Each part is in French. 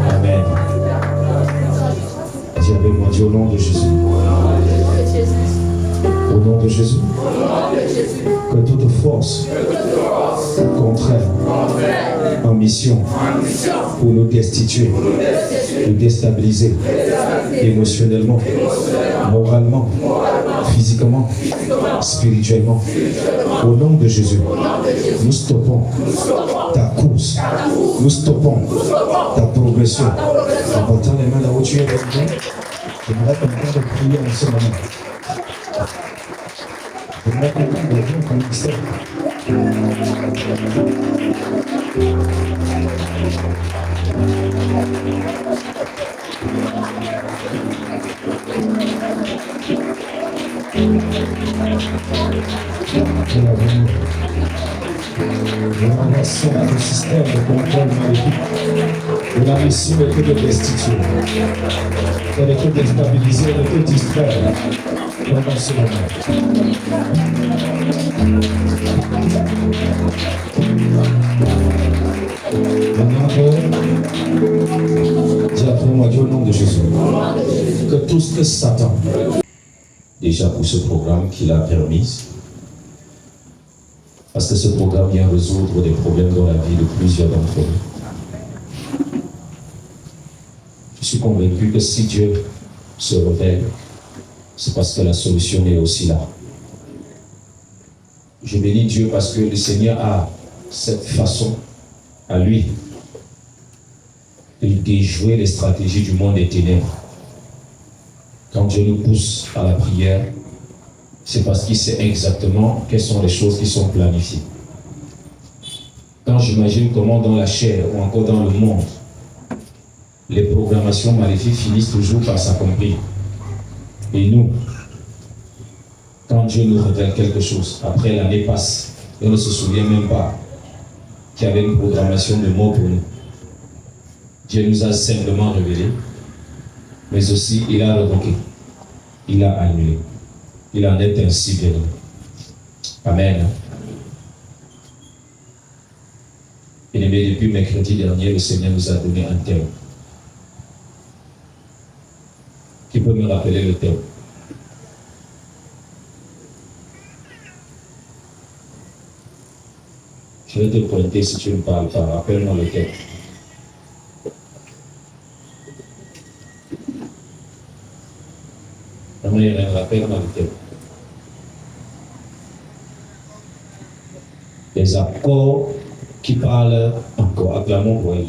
Amen. Dis avec moi, dis au nom de Jésus. Au nom de Jésus. Que toute force contraire en mission pour nous destituer, nous déstabiliser émotionnellement, moralement, physiquement, spirituellement. Au nom de Jésus, nous stoppons ta course, nous stoppons ta progression. En portant les mains là où tu es avec moi, j'aimerais qu'on de prier en ce moment. J'aimerais qu'on de prier ton ministère. Nous renversons le système de contrôle maléfique. Et la mission est que de destituer. Elle est que de déstabiliser, elle est que de distraire. Pendant ce moment. Maintenant que, dis après moi, Dieu au nom de Jésus, que tout ce que Satan, déjà pour ce programme qu'il a permis, parce que ce programme vient résoudre des problèmes dans la vie de plusieurs d'entre nous. Je suis convaincu que si Dieu se révèle, c'est parce que la solution est aussi là. Je bénis Dieu parce que le Seigneur a cette façon à lui de déjouer les stratégies du monde des ténèbres. Quand Dieu nous pousse à la prière, c'est parce qu'il sait exactement quelles sont les choses qui sont planifiées. Quand j'imagine comment dans la chair ou encore dans le monde, les programmations maléfiques finissent toujours par s'accomplir. Et nous, quand Dieu nous révèle quelque chose, après l'année passe, et on ne se souvient même pas qu'il y avait une programmation de mort pour nous. Dieu nous a simplement révélé, mais aussi il a révoqué, il a annulé. Il en est ainsi béni. Amen. Bien-aimés, depuis mercredi dernier, le Seigneur nous a donné un thème. Qui peut me rappeler le thème? Je vais te pointer si tu ne parles pas. Rappelle-moi le thème. Rappelle-moi le thème. Les accords qui parlent encore. Acclamons pour elle.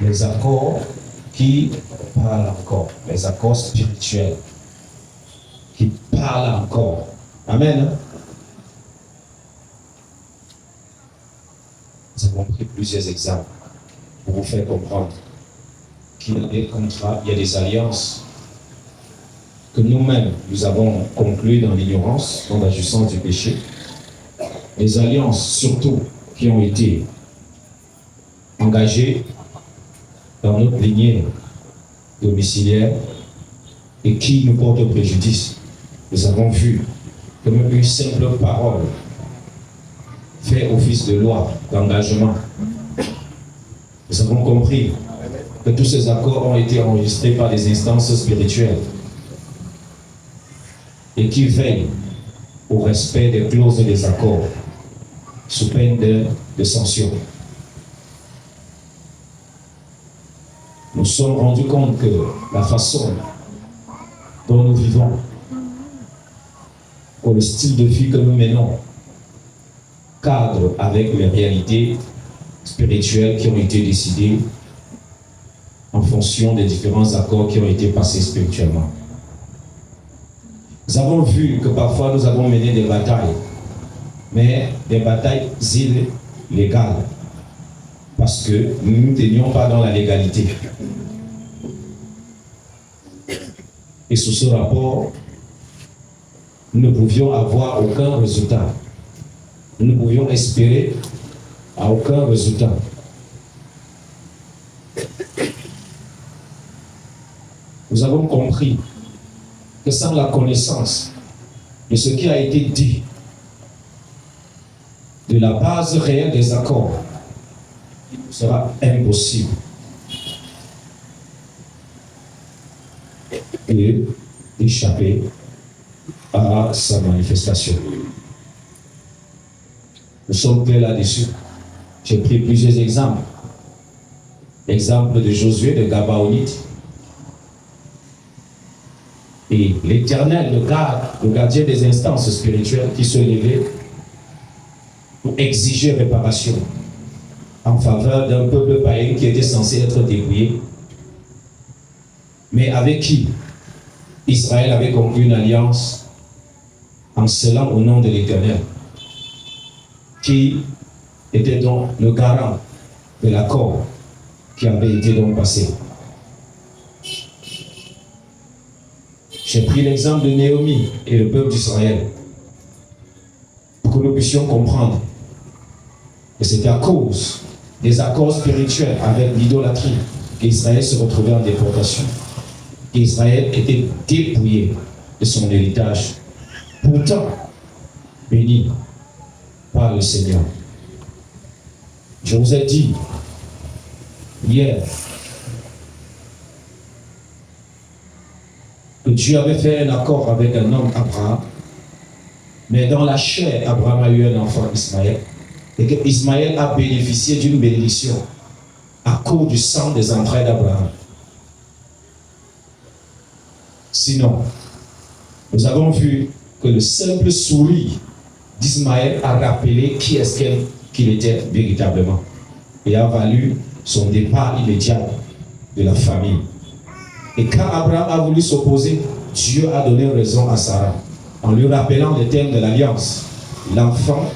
Les accords qui parlent encore. Les accords spirituels qui parlent encore. Amen. Nous avons pris plusieurs exemples pour vous faire comprendre qu'il y a des contrats, il y a des alliances que nous-mêmes, nous avons conclues dans l'ignorance, dans la jouissance du péché. Des alliances, surtout, qui ont été engagées dans notre lignée domiciliaire et qui nous portent préjudice. Nous avons vu que même une simple parole fait office de loi, d'engagement. Nous avons compris que tous ces accords ont été enregistrés par des instances spirituelles et qui veillent au respect des clauses des accords sous peine de sanction. Nous sommes rendus compte que la façon dont nous vivons, ou le style de vie que nous menons, cadre avec les réalités spirituelles qui ont été décidées en fonction des différents accords qui ont été passés spirituellement. Nous avons vu que parfois nous avons mené des batailles, mais des batailles illégales, parce que nous ne tenions pas dans la légalité. Et sous ce rapport, nous ne pouvions avoir aucun résultat. Nous ne pouvions espérer à aucun résultat. Nous avons compris que sans la connaissance de ce qui a été dit, de la base réelle des accords, il sera impossible d'échapper à sa manifestation. Nous sommes clairs là-dessus. J'ai pris plusieurs exemples. L'exemple de Josué, de Gabaonite. Et l'Éternel, le gardien des instances spirituelles qui se levaient pour exiger réparation en faveur d'un peuple païen qui était censé être dépouillé, mais avec qui Israël avait conclu une alliance en scellant au nom de l'Éternel, qui était donc le garant de l'accord qui avait été donc passé. J'ai pris l'exemple de Néhémie et le peuple d'Israël pour que nous puissions comprendre que c'était à cause des accords spirituels avec l'idolâtrie qu'Israël se retrouvait en déportation. Israël était dépouillé de son héritage, pourtant béni par le Seigneur. Je vous ai dit hier que Dieu avait fait un accord avec un homme, Abraham, mais dans la chair, Abraham a eu un enfant, Ismaël, et que Ismaël a bénéficié d'une bénédiction à cause du sang des entrailles d'Abraham. Sinon, nous avons vu que le simple sourire d'Ismaël a rappelé qui est-ce qu'il était véritablement et a valu son départ immédiat de la famille. Et quand Abraham a voulu s'opposer, Dieu a donné raison à Sarah en lui rappelant les termes de l'alliance. L'enfant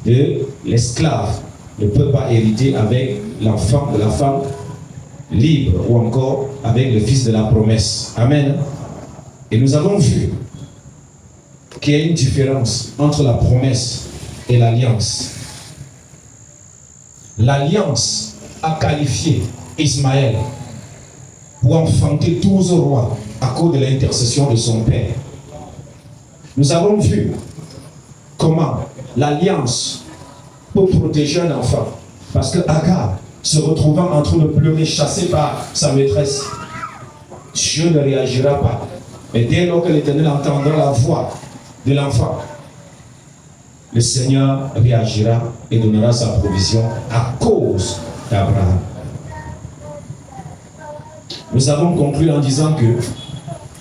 de l'esclave ne peut pas hériter avec l'enfant de la femme libre ou encore avec le fils de la promesse. Amen. Et nous avons vu qu'il y a une différence entre la promesse et l'alliance. L'alliance a qualifié Ismaël pour enfanter 12 rois à cause de l'intercession de son père. Nous avons vu comment l'alliance peut protéger un enfant. Parce que Agar, se retrouvant en train de pleurer, chassé par sa maîtresse, Dieu ne réagira pas. Mais dès lors que l'Éternel entendra la voix de l'enfant, le Seigneur réagira et donnera sa provision à cause d'Abraham. Nous avons conclu en disant que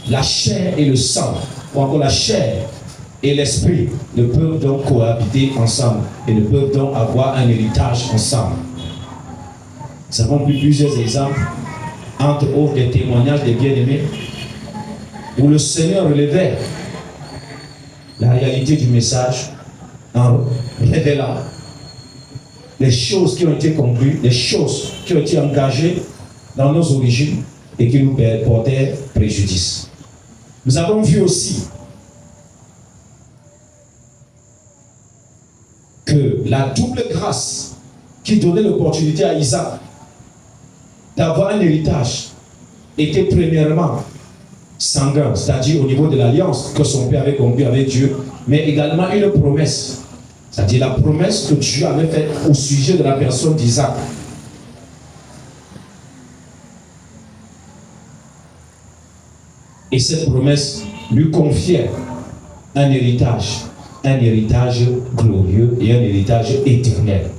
la chair et le sang, ou encore la chair et l'esprit, ne peuvent donc cohabiter ensemble et ne peuvent donc avoir un héritage ensemble. Nous avons vu plusieurs exemples, entre autres des témoignages des bien-aimés, où le Seigneur relevait la réalité du message en révélant les choses qui ont été conclues, les choses qui ont été engagées dans nos origines et qui nous portaient préjudice. Nous avons vu aussi que la double grâce qui donnait l'opportunité à Isaac d'avoir un héritage était premièrement sanguin, c'est-à-dire au niveau de l'alliance que son père avait conclue avec Dieu, mais également une promesse, c'est-à-dire la promesse que Dieu avait faite au sujet de la personne d'Isaac. Et cette promesse lui confiait un héritage glorieux et un héritage éternel.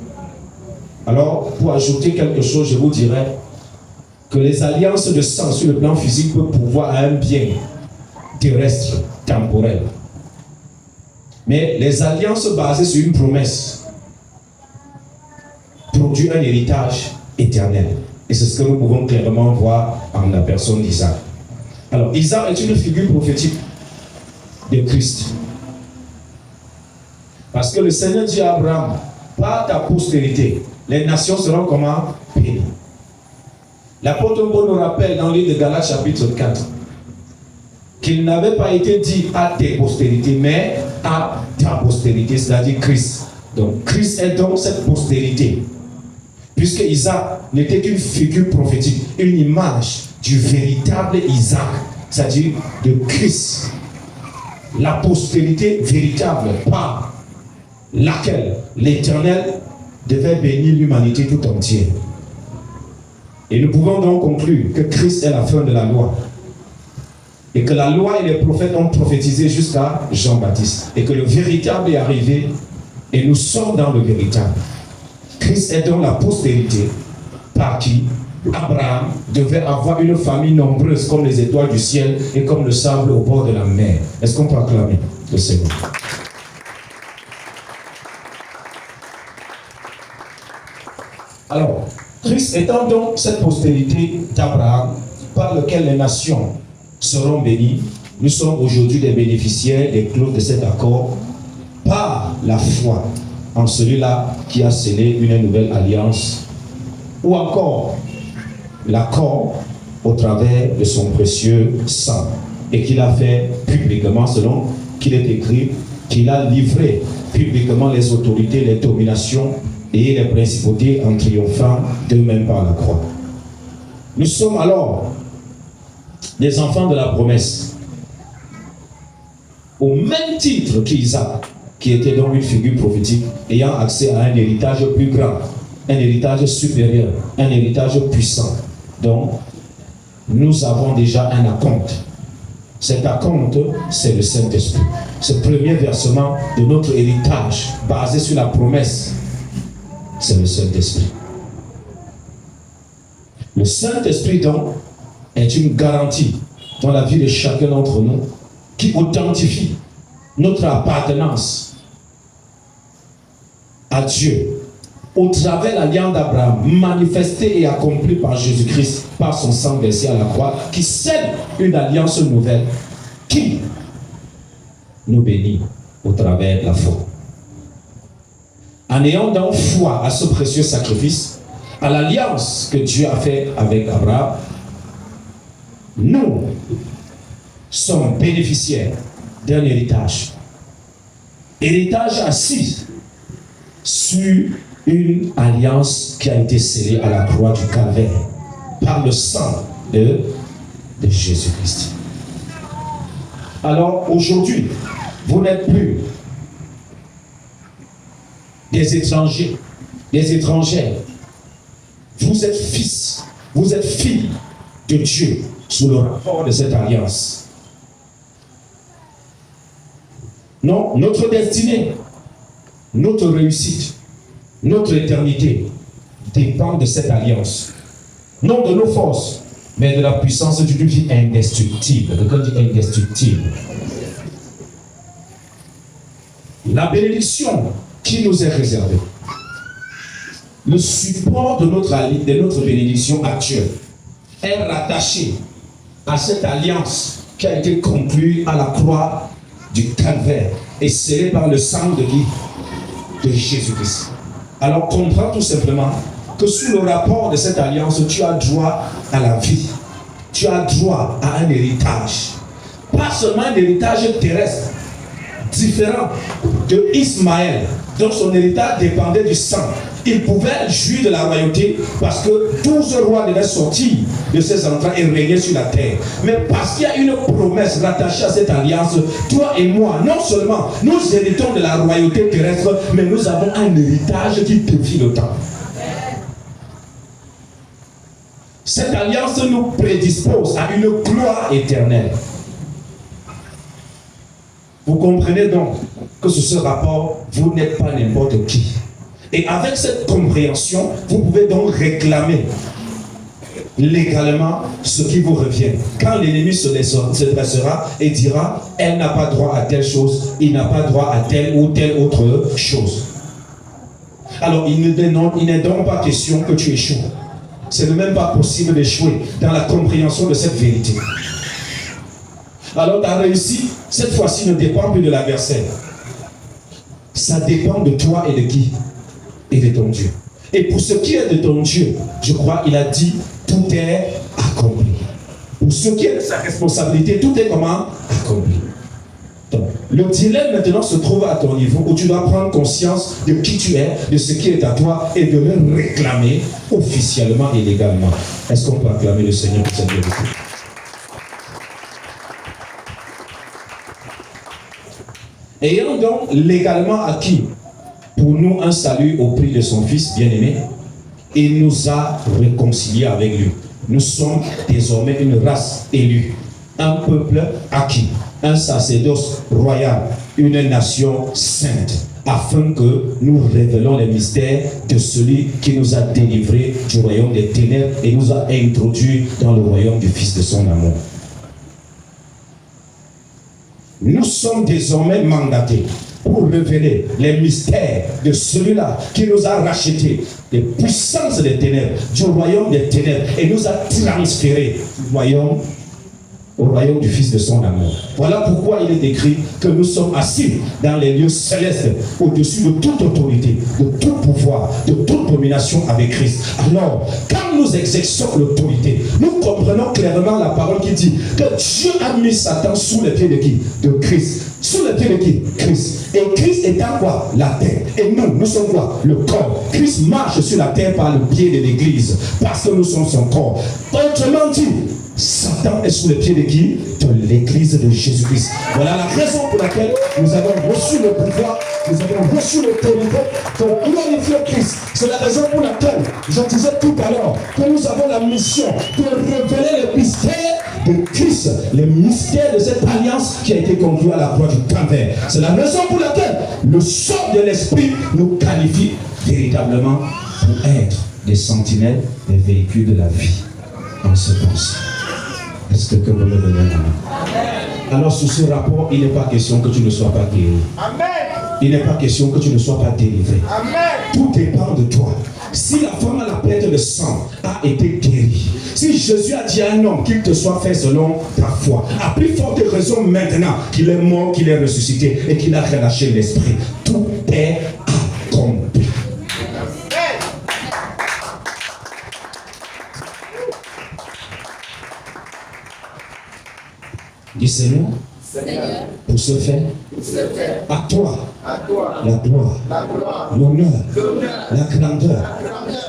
Alors, pour ajouter quelque chose, je vous dirais que les alliances de sang sur le plan physique peuvent pouvoir à un bien terrestre, temporel. Mais les alliances basées sur une promesse produisent un héritage éternel. Et c'est ce que nous pouvons clairement voir en la personne d'Isaac. Alors, Isaac est une figure prophétique de Christ. Parce que le Seigneur dit à Abraham, par ta postérité, les nations seront comment? Bénies. L'apôtre Paul nous rappelle dans le livre de Galates chapitre 4 qu'il n'avait pas été dit à tes postérités, mais à ta postérité, c'est-à-dire Christ. Donc Christ est donc cette postérité. Puisque Isaac n'était qu'une figure prophétique, une image du véritable Isaac, c'est-à-dire de Christ. La postérité véritable par laquelle l'Éternel devait bénir l'humanité tout entière. Et nous pouvons donc conclure que Christ est la fin de la loi. Et que la loi et les prophètes ont prophétisé jusqu'à Jean-Baptiste. Et que le véritable est arrivé et nous sommes dans le véritable. Christ est donc la postérité par qui Abraham devait avoir une famille nombreuse comme les étoiles du ciel et comme le sable au bord de la mer. Est-ce qu'on peut acclamer le Seigneur? Alors, Christ étant donc cette postérité d'Abraham par laquelle les nations seront bénies, nous sommes aujourd'hui des bénéficiaires des clauses de cet accord par la foi en celui-là qui a scellé une nouvelle alliance, ou encore l'accord au travers de son précieux sang, et qu'il a fait publiquement selon qu'il est écrit, qu'il a livré publiquement les autorités, les dominations et les principautés en triomphant d'eux-mêmes par la croix. Nous sommes alors des enfants de la promesse. Au même titre qu'Isaac, qui était donc une figure prophétique, ayant accès à un héritage plus grand, un héritage supérieur, un héritage puissant. Donc, nous avons déjà un acompte. Cet acompte, c'est le Saint-Esprit. Ce premier versement de notre héritage, basé sur la promesse, c'est le Saint-Esprit. Le Saint-Esprit, donc, est une garantie dans la vie de chacun d'entre nous qui authentifie notre appartenance à Dieu au travers de l'alliance d'Abraham, manifestée et accomplie par Jésus-Christ, par son sang versé à la croix, qui scelle une alliance nouvelle, qui nous bénit au travers de la foi. En ayant donc foi à ce précieux sacrifice, à l'alliance que Dieu a faite avec Abraham, nous sommes bénéficiaires d'un héritage. Héritage assis sur une alliance qui a été scellée à la croix du Calvaire par le sang de Jésus-Christ. Alors aujourd'hui, vous n'êtes plus des étrangers, des étrangères. Vous êtes fils, vous êtes filles de Dieu sous le rapport de cette alliance. Non, notre destinée, notre réussite, notre éternité dépend de cette alliance. Non de nos forces, mais de la puissance d'une vie indestructible. Quelqu'un dit indestructible. La bénédiction qui nous est réservée, le support de notre bénédiction actuelle est rattaché à cette alliance qui a été conclue à la croix du Calvaire et scellée par le sang de qui? De Jésus-Christ. Alors comprends tout simplement que sous le rapport de cette alliance, tu as droit à la vie. Tu as droit à un héritage. Pas seulement un héritage terrestre, différent de Ismaël, dont son héritage dépendait du sang. Il pouvait jouir de la royauté parce que 12 rois devaient sortir de ses entrailles et régner sur la terre. Mais parce qu'il y a une promesse rattachée à cette alliance, toi et moi, non seulement nous héritons de la royauté terrestre, mais nous avons un héritage qui défie le temps. Cette alliance nous prédispose à une gloire éternelle. Vous comprenez donc que sur ce rapport, vous n'êtes pas n'importe qui. Et avec cette compréhension, vous pouvez donc réclamer légalement ce qui vous revient. Quand l'ennemi se dressera et dira, elle n'a pas droit à telle chose, il n'a pas droit à telle ou telle autre chose. Alors, il n'est donc pas question que tu échoues. Ce n'est même pas possible d'échouer dans la compréhension de cette vérité. Alors, ta réussite, cette fois-ci, ne dépend plus de l'adversaire. Ça dépend de toi et de qui? Et de ton Dieu. Et pour ce qui est de ton Dieu, je crois qu'il a dit, tout est accompli. Pour ce qui est de sa responsabilité, tout est comment? Accompli. Donc, le dilemme maintenant se trouve à ton niveau où tu dois prendre conscience de qui tu es, de ce qui est à toi et de le réclamer officiellement et légalement. Est-ce qu'on peut acclamer le Seigneur pour cette vérité? Ayant donc légalement acquis pour nous un salut au prix de son Fils bien-aimé, il nous a réconciliés avec lui. Nous sommes désormais une race élue, un peuple acquis, un sacerdoce royal, une nation sainte, afin que nous révélons les mystères de celui qui nous a délivrés du royaume des ténèbres et nous a introduits dans le royaume du Fils de son amour. Nous sommes désormais mandatés pour révéler les mystères de celui-là qui nous a rachetés des puissances des ténèbres, du royaume des ténèbres, et nous a transférés au royaume du Fils de son amour. Voilà pourquoi il est écrit que nous sommes assis dans les lieux célestes, au-dessus de toute autorité, de tout pouvoir, de toute domination avec Christ. Alors, quand nous exerçons l'autorité, nous comprenons clairement la parole qui dit que Dieu a mis Satan sous les pieds de qui? De Christ. Sous les pieds de qui? Christ. Et Christ étant quoi? La terre. Et nous sommes quoi? Le corps. Christ marche sur la terre par le pied de l'église, parce que nous sommes son corps. Autrement dit, Satan est sous les pieds de qui? De l'église de Jésus-Christ. Voilà la raison pour laquelle nous avons reçu le pouvoir, nous avons reçu l'autorité pour glorifier Christ. C'est la raison pour laquelle, je disais tout à l'heure, que nous avons la mission de révéler le mystère de Christ, le mystère de cette alliance qui a été conclue à la croix du Calvaire. C'est la raison pour laquelle le sort de l'Esprit nous qualifie véritablement pour être des sentinelles, des véhicules de la vie en ce temps. Est-ce que quelqu'un veut me donner un amen? Alors sur ce rapport, il n'est pas question que tu ne sois pas guéri. Amen. Il n'est pas question que tu ne sois pas délivré. Amen. Tout dépend de toi. Si la femme à la perte de sang a été guérie, si Jésus a dit à un homme qu'il te soit fait selon ta foi, à plus forte raison maintenant qu'il est mort, qu'il est ressuscité et qu'il a relâché l'esprit, tout est accompli. Dis Seigneur, pour ce fait, à toi, la gloire, l'honneur, la grandeur,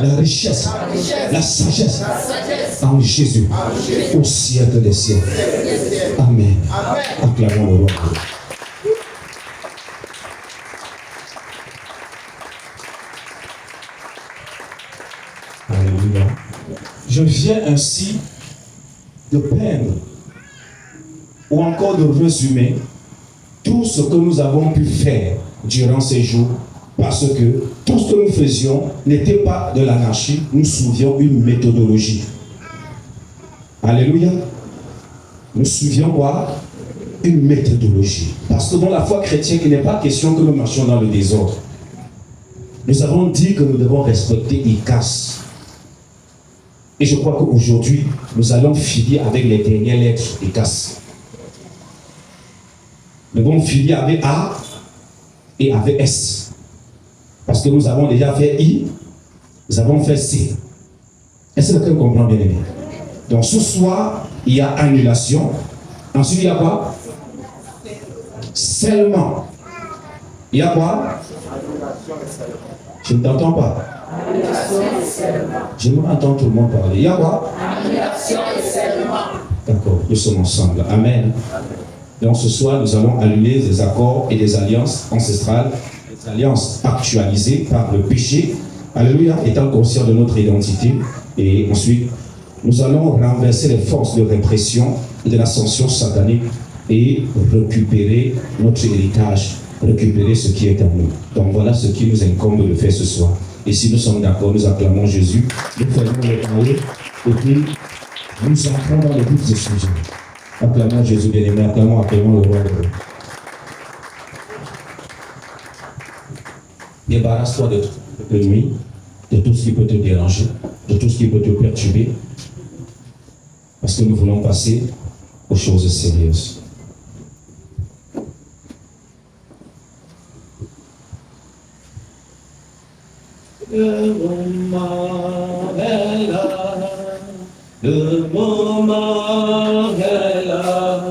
la richesse, la sagesse, en Jésus, au siècle des siècles. Amen. Acclamons le roi. Alléluia. Je viens ainsi de peindre ou encore de résumer tout ce que nous avons pu faire durant ces jours, parce que tout ce que nous faisions n'était pas de l'anarchie, nous suivions une méthodologie. Alléluia. Nous suivions quoi? Une méthodologie. Parce que dans la foi chrétienne, il n'est pas question que nous marchions dans le désordre. Nous avons dit que nous devons respecter ICAS. Et je crois qu'aujourd'hui, nous allons finir avec les dernières lettres ICAS. Nous allons finir avec A et avec S. Parce que nous avons déjà fait I, nous avons fait C. Est-ce que quelqu'un comprend bien aimé? Donc ce soir, il y a annulation. Ensuite, il y a quoi? Seulement. Il y a quoi? Je ne t'entends pas. Je m'entends tout le monde parler. Il y a quoi? D'accord, nous sommes ensemble. Amen. Donc ce soir, nous allons annuler des accords et des alliances ancestrales, des alliances actualisées par le péché. Alléluia, étant conscient de notre identité. Et ensuite, nous allons renverser les forces de répression et de l'ascension satanique et récupérer notre héritage, récupérer ce qui est à nous. Donc voilà ce qui nous incombe de faire ce soir. Et si nous sommes d'accord, nous acclamons Jésus, nous faisons les paroles et puis nous entrons dans le but de ce sujet. Acclamons Jésus bien-aimé, acclamons le roi de Dieu. Débarrasse-toi de toute nuit, de tout ce qui peut te déranger, de tout ce qui peut te perturber, parce que nous voulons passer aux choses sérieuses. Le moment est là, le moment est là,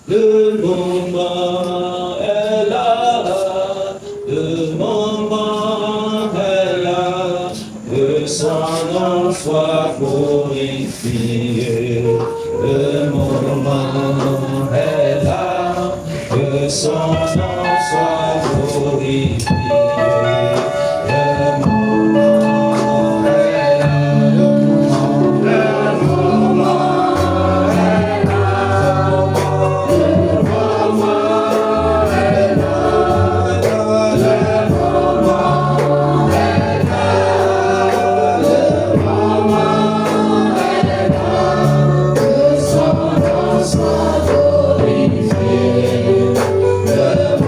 le moment est là, le moment est là, que son nom soit glorifié. Le moment est là, que son nom soit glorifié. The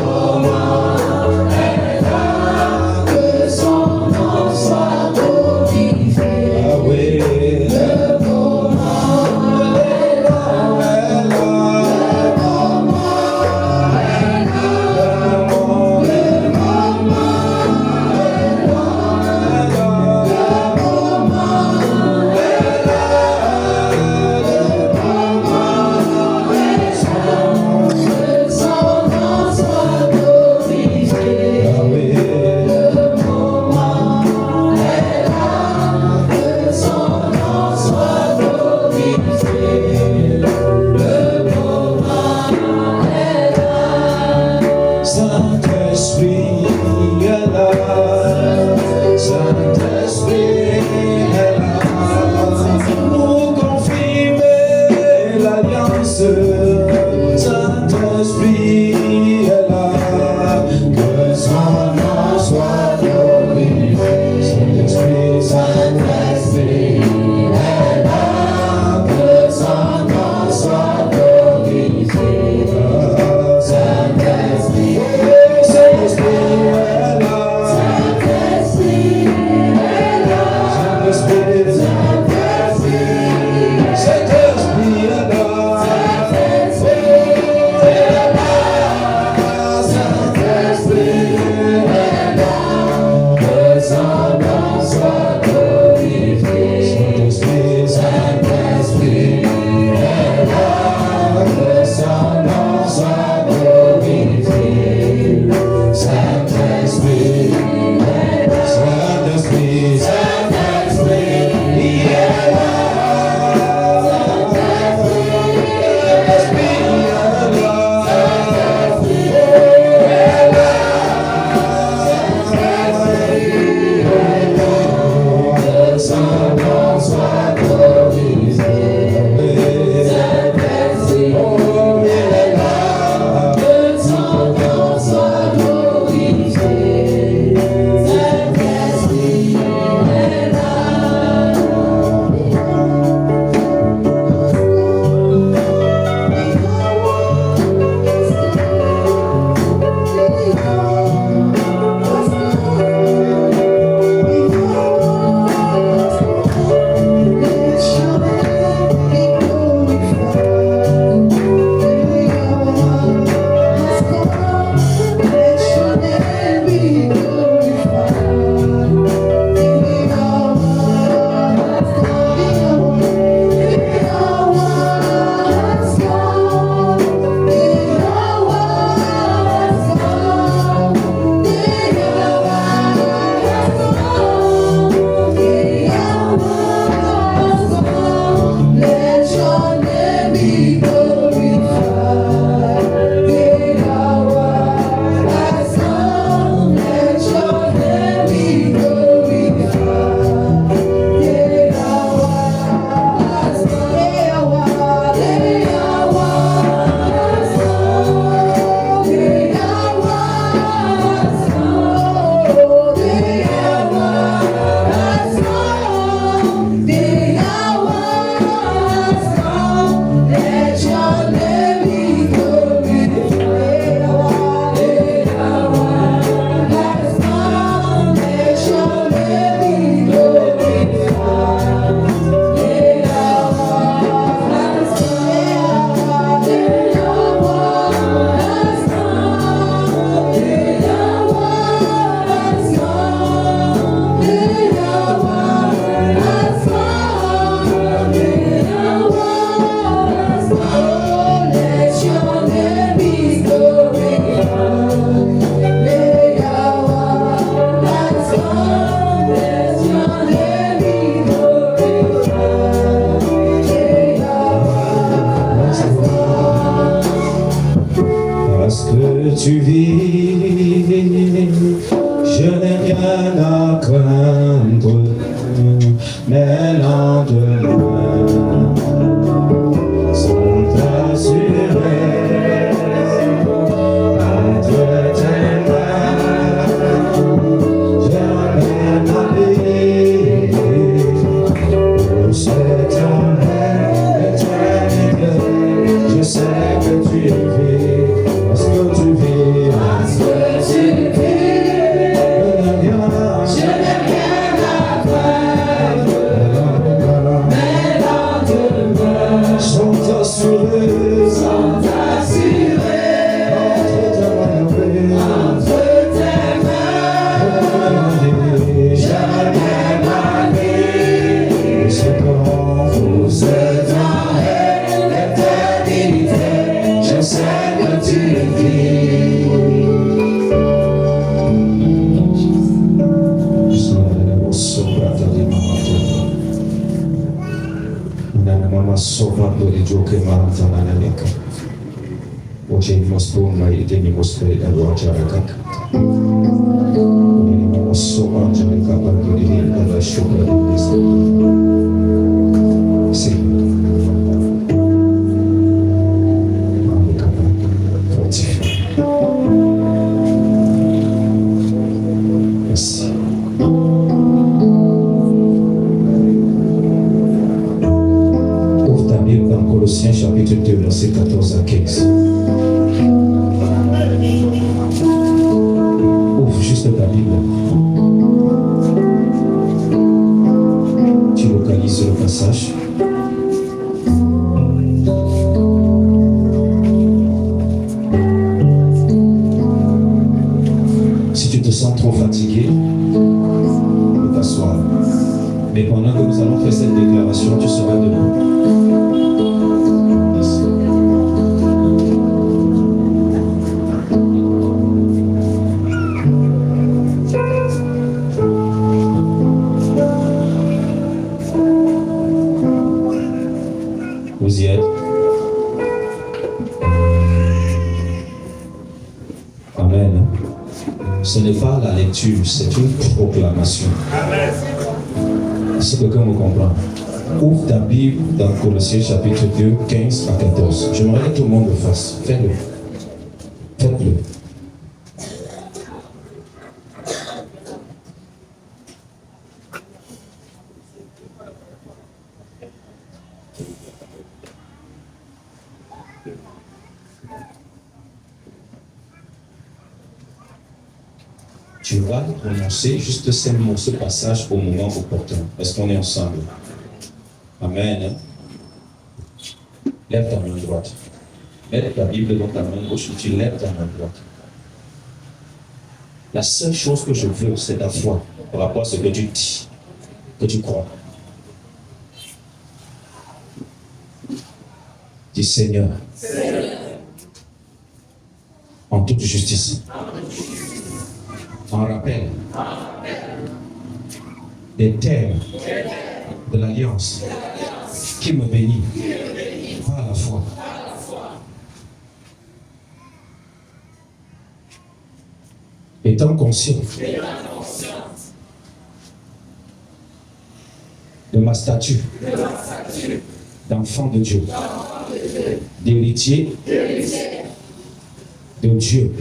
mes lendemains sont assurés entre tes mains. Jamais m'habiller pour cette éternité. Je sais que tu vis, parce que tu vis, parce que tu vis. Je n'ai rien à craindre. Mes lendemains sont assurés, entre tes mains. Jamais m'habiller, c'est comme vous êtes dans l'éternité. Je sais que tu vis. Mama sovrano di giochi maratona nemica. Oggi mi mostro mai di mi mostri da guardia ragazza. Mi mostro mangia il capo di vino da sciopero di questo. Sì. Mamma capo. Forti. Merci. Dans Colossiens chapitre 2, verset 14 à 15. Ouvre juste ta Bible. Tu localises le passage. Si tu te sens trop fatigué, tu peux t'asseoir. Mais pendant que nous allons faire cette déclaration, tu seras debout. Vous y êtes? Amen. Ce n'est pas la lecture, c'est une proclamation. Amen. Est-ce que quelqu'un me comprend? Ouvre ta Bible dans Colossiens chapitre 2, 15 à 14. J'aimerais que tout le monde le fasse. Faites-le. Faites-le. Tu vas prononcer juste ces mots, ce passage au moment opportun. Est-ce qu'on est ensemble? Amen. Lève ta main droite. Mets ta Bible dans ta main gauche et tu lèves ta main droite. La seule chose que je veux, c'est ta foi par rapport à ce que tu dis, que tu crois. Dis Seigneur, en toute justice, en rappel des termes de l'alliance qui me bénit par la foi. Étant conscient de ma statue d'enfant de Dieu, d'héritier de Dieu,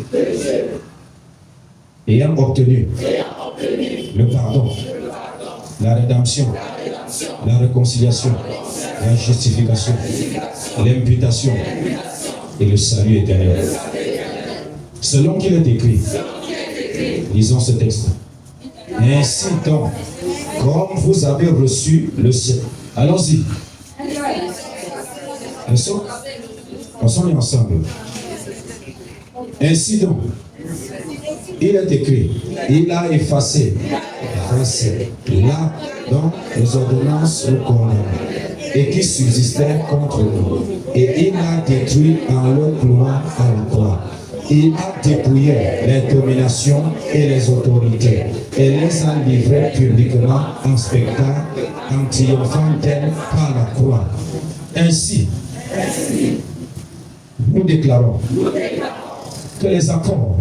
ayant obtenu le pardon, la rédemption, la réconciliation, la justification, l'imputation et le salut éternel. Selon qu'il est écrit, lisons ce texte. Ainsi donc, comme vous avez reçu le ciel. Allons-y. On s'en est ensemble. Ainsi donc, il est écrit, il a effacé là dont les ordonnances nous condamnent et qui subsistaient contre nous. Et il a détruit en leur gloire à la croix. Il a dépouillé les dominations et les autorités et les a livrées publiquement en spectacle en triomphant d'elles par la croix. Ainsi, nous déclarons que les accords,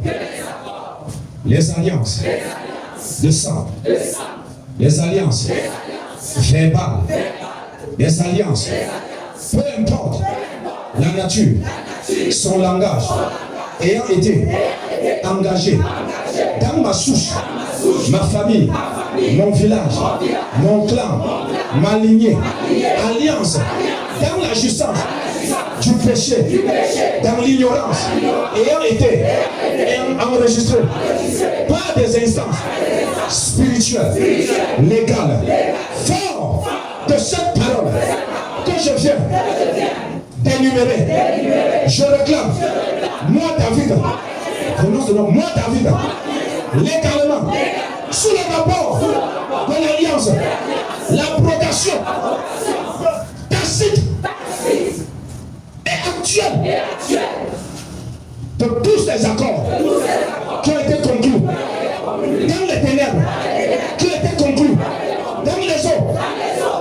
les alliances de sang des alliances verbales, des alliances, peu importe la nature, son langage, ayant été engagé dans ma souche, ma famille, mon village, mon clan, ma lignée, alliance dans la jouissance du péché, dans l'ignorance, ayant été enregistré par des instances spirituelles, légales, fort de cette parole que je viens d'énumérer. Je réclame, moi David, prononce le nom, moi David, légalement, sous le rapport de l'alliance, l'abrogation tacite et actuelle de tous les accords qui ont été conclus dans les ténèbres, qui ont été conclus dans les eaux,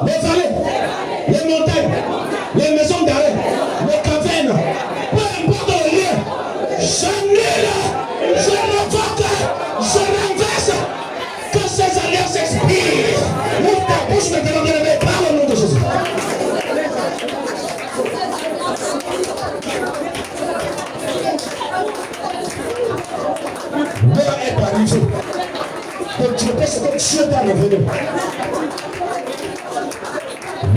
les vallées, les montagnes, les maisons d'arrêt, les cavernes, peu importe le lieu, j'annule, je révoque, je renverse, que ces alliances expirent. Ouvre ta bouche maintenant, bien-aimé, parle au nom de Jésus. L'heure est arrivée de traiter ce que Dieu t'a révélé.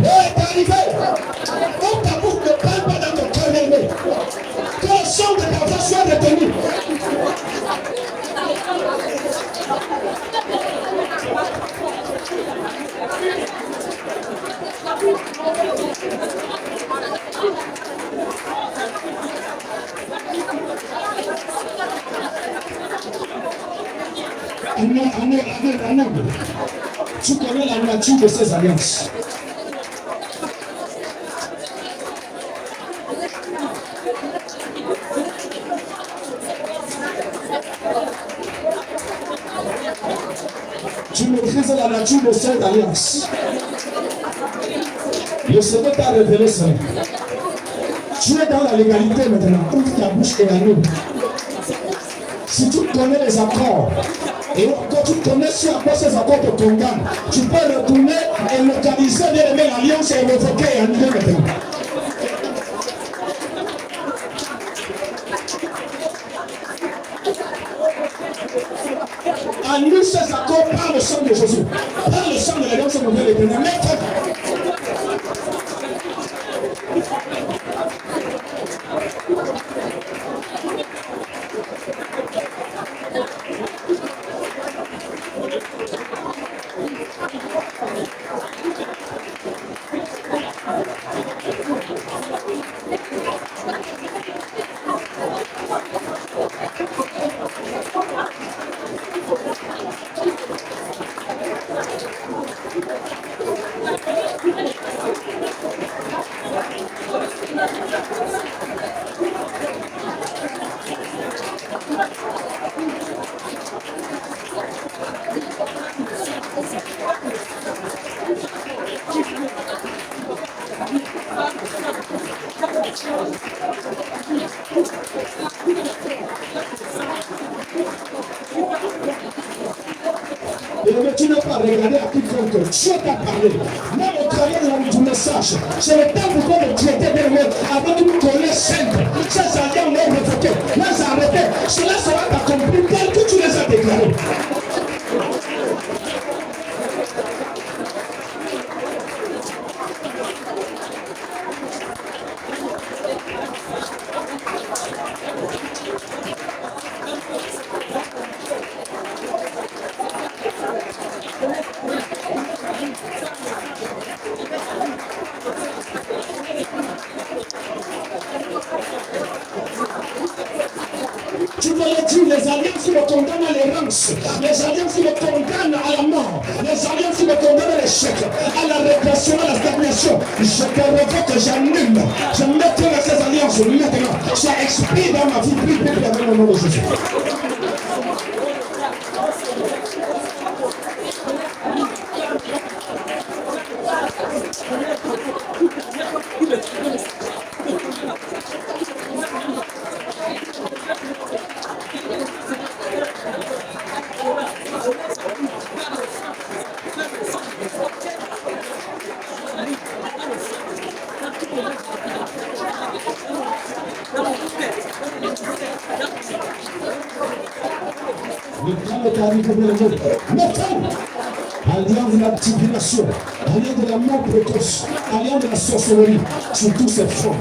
L'heure est arrivée. Ouvre ta bouche, ne parle pas dans ton cœur, bien-aimé. Que le son de ta voix soit retenu. Amen. Tu connais la nature de ces alliances. Tu maîtrises la nature de ces alliances. Le Seigneur t'a révélé cela. Tu es dans la légalité maintenant. Ouvre ta bouche et annule. Si tu connais les accords, et quand tu connais ce à quoi ces accords te condamnent, tu peux retourner et localiser bien aimé l'alliance et révoquer et annuler maintenant. Annule ces accords par le sang de Jésus, par le sang de l'alliance nouvelle éternelle. Mais tu n'as pas regardé à quiconque. Dieu t'a parlé. Même au travers du message, c'est le temps pour toi de traiter bien même avant que tu connaisses simple. Ces alliances non révoquées, les arrêter. Cela sera accompli tel que tu les as déclarés. Tu peux le dire, les alliances qui me condamnent à l'errance, les alliances qui me condamnent à la mort, les alliances qui me condamnent à l'échec, à la régression, à la stagnation. Je te révoque, j'annule. Je mettrai ces alliances maintenant. Ça expire dans ma vie, plus avec le nom de Jésus. alliant de la divination, alliant de la mort précoce, alliant de la sorcellerie, sur toutes ces formes.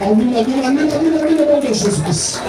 Au nom de Jésus-Christ.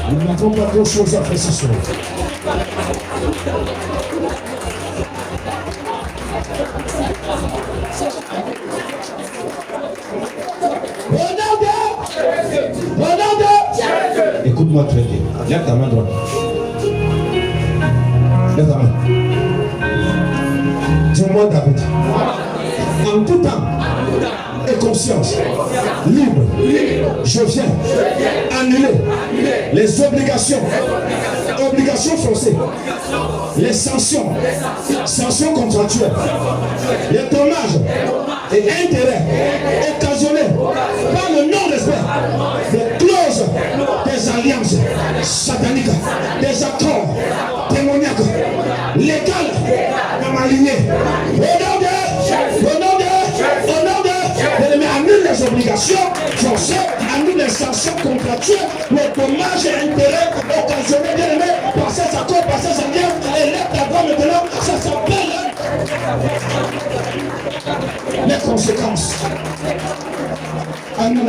Nous n'avons pas d'autre chose à faire ce soir. Écoute-moi très bien. Lève ta main droite. Lève ta main. Dis-moi, David. En tout temps et conscience, libre, je viens annuler les obligations forcées, les sanctions contractuelles, les dommages et intérêts occasionnés par le non-respect des clauses des alliances sataniques, des accords démoniaques, légales de ma lignée. Au nom de annule les obligations forcées, annule les sanctions contractuelles, les dommages et intérêts occasionnés, bien aimé, par ces accords, par ces alliances, et lève ta voix maintenant, ça s'appelle les conséquences. Annule.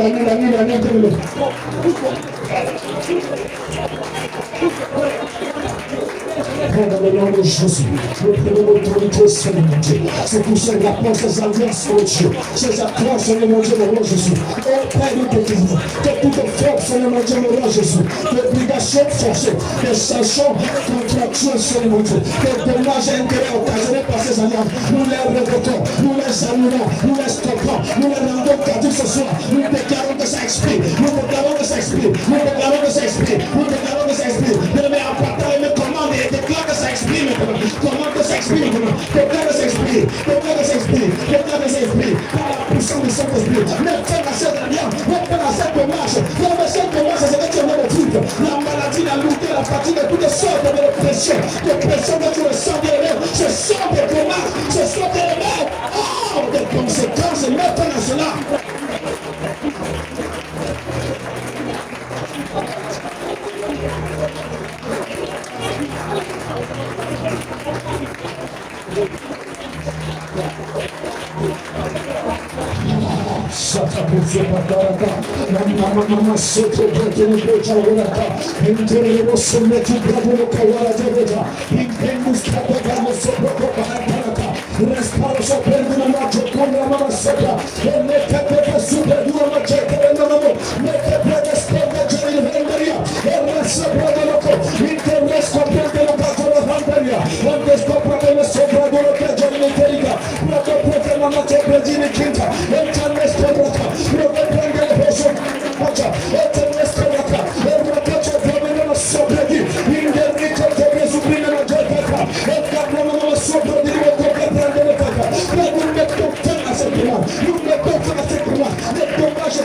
Dans le nom de Jésus, nous prenons l'autorité, Seigneur mon Dieu. C'est pour ça que la porte des alliances, mon Dieu. Ces accords, Seigneur mon Dieu, le roi Jésus. Au Père, nous te disons que toute forme, Seigneur mon Dieu, le roi Jésus. D'obligation forcée, des sanctions contractuelles, Seigneur mon Dieu. Des dommages et intérêts occasionnés par ces alliances. Nous les révocons, nous les annulons, nous les stoppons, nous les rendons caducs ce soir. Nous déclarons que ça expire. Nous déclarons que ça expire. Nous déclarons que ça expire. Nous déclarons que ça expire. Mais en partant, il me commande et déclare que ça expire maintenant. Comment que ça expire maintenant? Déclare que ça expire. Déclare que ça expire. Déclare que ça expire. Par la puissance du Saint-Esprit. Mais fais à cette alliance. Mais fais à cette démarche. Mais cette démarche, c'est ce que tu as le truc. La maladie, la lutte, la fatigue, toutes sortes de pression. De pression que tu ressens de l'élève. Ce sont des dommages. Ce sont des remèdes. Oh, des conséquences. Mais fais à cela.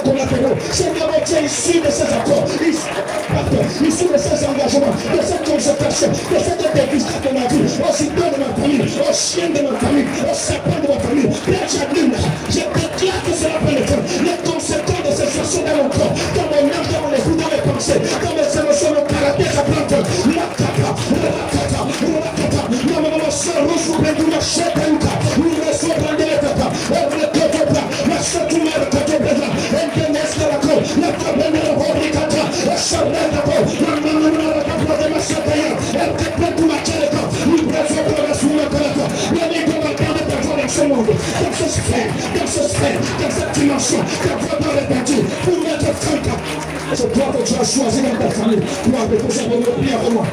Nous Ici, de ces engagements, de cette consécration, de cette église de ma vie, au citoyen de ma famille, au chien de ma famille, au sapin de ma famille, Père Jacqueline, je déclare que cela peut le faire. Les conséquences de ces situations dans mon corps, dans mon âme, dans mon esprit, dans mes pensées, dans mes émotions, mon caractère, ça prend feu. La kata, la maman, soeur, rouge, ou bien, la chèque, nous ne sommes pas de l'état, elle ne peut pas, la chèque, tu m'as le côté de là, elle dénesse de la côte, la cabane de la fabricata, la charlette de la côte, la maman, la cabane de la chèque, elle te peut tout matcher le corps, nous préférons pour la souille de la côte, la vie qu'on va garder pour dans ce monde, dans ce sphère, dans cette dimension, ta voix doit répéter, pour mettre fin. C'est toi que tu as choisi dans ta famille, pour avec ça, pour le prier pour moi.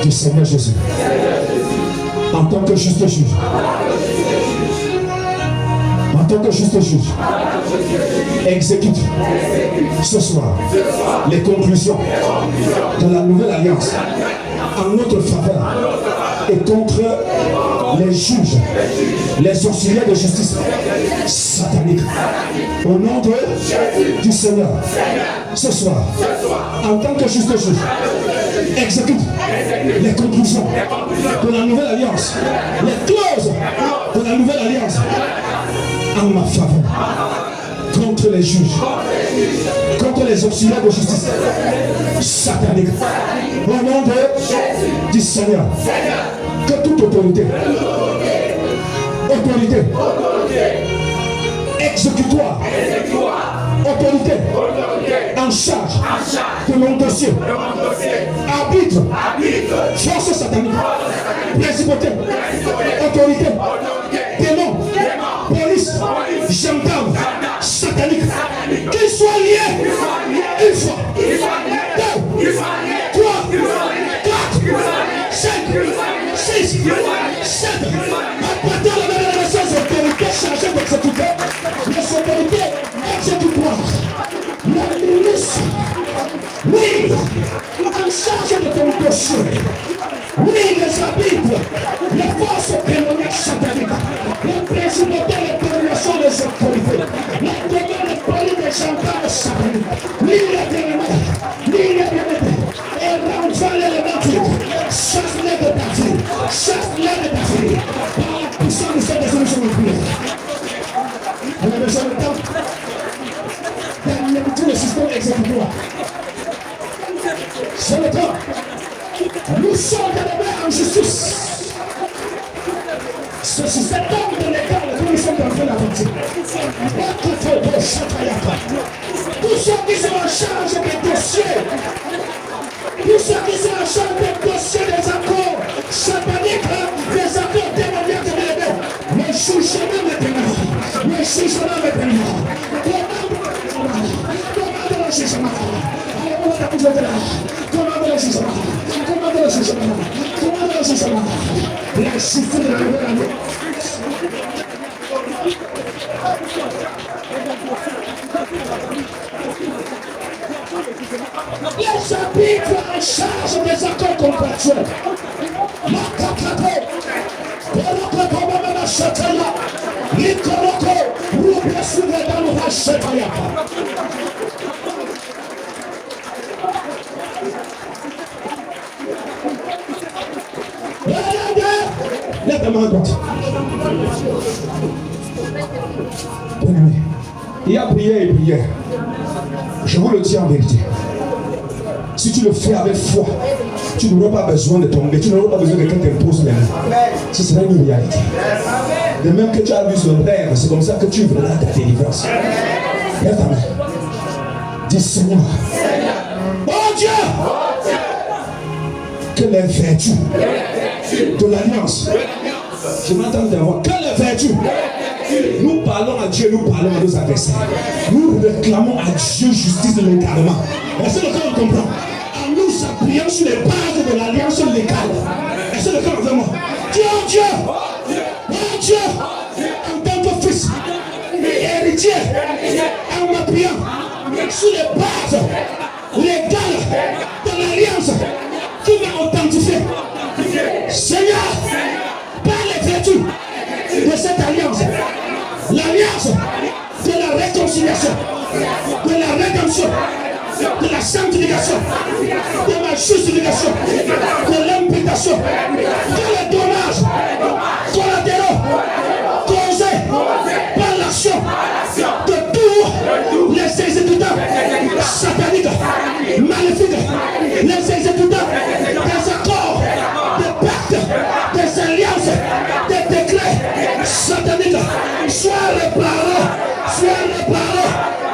Du Seigneur Jésus, en tant que juste juge, en tant que juste juge, exécute ce soir les conclusions de la nouvelle alliance en notre faveur et contre les juges, les auxiliaires de justice sataniques. Au nom du Seigneur, ce soir, en tant que juste juge, exécute les conclusions de la nouvelle alliance, les clauses de la nouvelle alliance en ma faveur, contre les juges, contre les auxiliaires de justice sataniques. Au nom du Seigneur, que toute autorité, exécutoire, autorité en charge de mon dossier, arbitre, force satanique, principauté, autorité, démon, police, gendarme, satanique, qu'ils soient liés une fois, deux, trois, quatre, cinq, six, sept, à partir de la naissance, autorité chargée d'exécuter, les autorités exécutoires, la ministre, oui, en charge de ton dossier, oui, les arbitres, les forces démoniaques sataniques, les principautés, les dominations des autorités, la demande de police des gendarmes sataniques, l'île des et renvoie l'élément, chasse-les de ta vie, chasse-les de ta vie, par la puissance de cette résolution de prière. On a besoin de temps d'amener tout le système exécutoire. C'est le temps. Nous sommes délégués en justice. Ce système de l'état, nous sommes en train d'avancer. Tous ceux qui sont en charge des dossiers, tous ceux qui sont en charge des dossiers des accords sataniques, des accords démoniaques de l'état, ne juge jamais maintenant. Ne juge jamais maintenant. Commande le jugement. Commande le jugement. Commande le jugement. Commande le jugement. La justice de la nouvelle année. Les arbitres en charge des accords contractuels. Lève la main droite. Bien-aimé, il y a prière et prière. Je vous le dis en vérité. Si tu le fais avec foi, tu n'auras pas besoin de tomber, tu n'auras pas besoin de quelqu'un t'impose les mains. Ce sera une réalité. De même que tu as vu ce rêve, c'est comme ça que tu verras ta délivrance. Lève ta main. Dis Seigneur. Oh Dieu! Que les vertus de l'alliance, je m'entends ta voix, que les vertus Nous parlons à Dieu, nous parlons à nos adversaires. Nous réclamons à Dieu justice légalement. Est-ce que le cœur comprend? En nous appuyant sur les bases de l'alliance légale. Est-ce que le cœur vraiment? Dieu, Dieu, en tant que fils et héritier, en m'appuyant sur les bases légales de l'alliance qui m'a authentifié. Seigneur, par les vertus de cette alliance, l'alliance de la réconciliation, de la rédemption, de la sanctification, de ma justification, de l'imputation, de les dommages collatéraux causés par l'action de tous les exécutants sataniques, maléfiques, les exécutants des accords, des pactes, des alliances, des décrets sataniques, soient réparés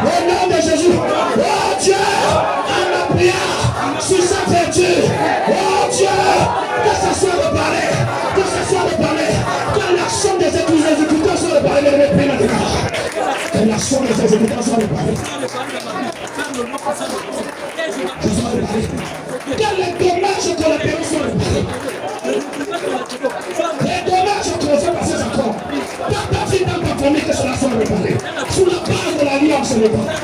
au nom de Jésus. Oh Dieu, en ma prière sur sa vertu, oh Dieu, que ça soit réparé, que l'action des exécutants soit réparée, que l'action des exécutants soit réparée. Que les dommages collatéraux soient réparés. Les dommages causés par ces accords, dans ta vie, dans ta famille, que cela soit réparé. Sous la base de l'alliance réparée.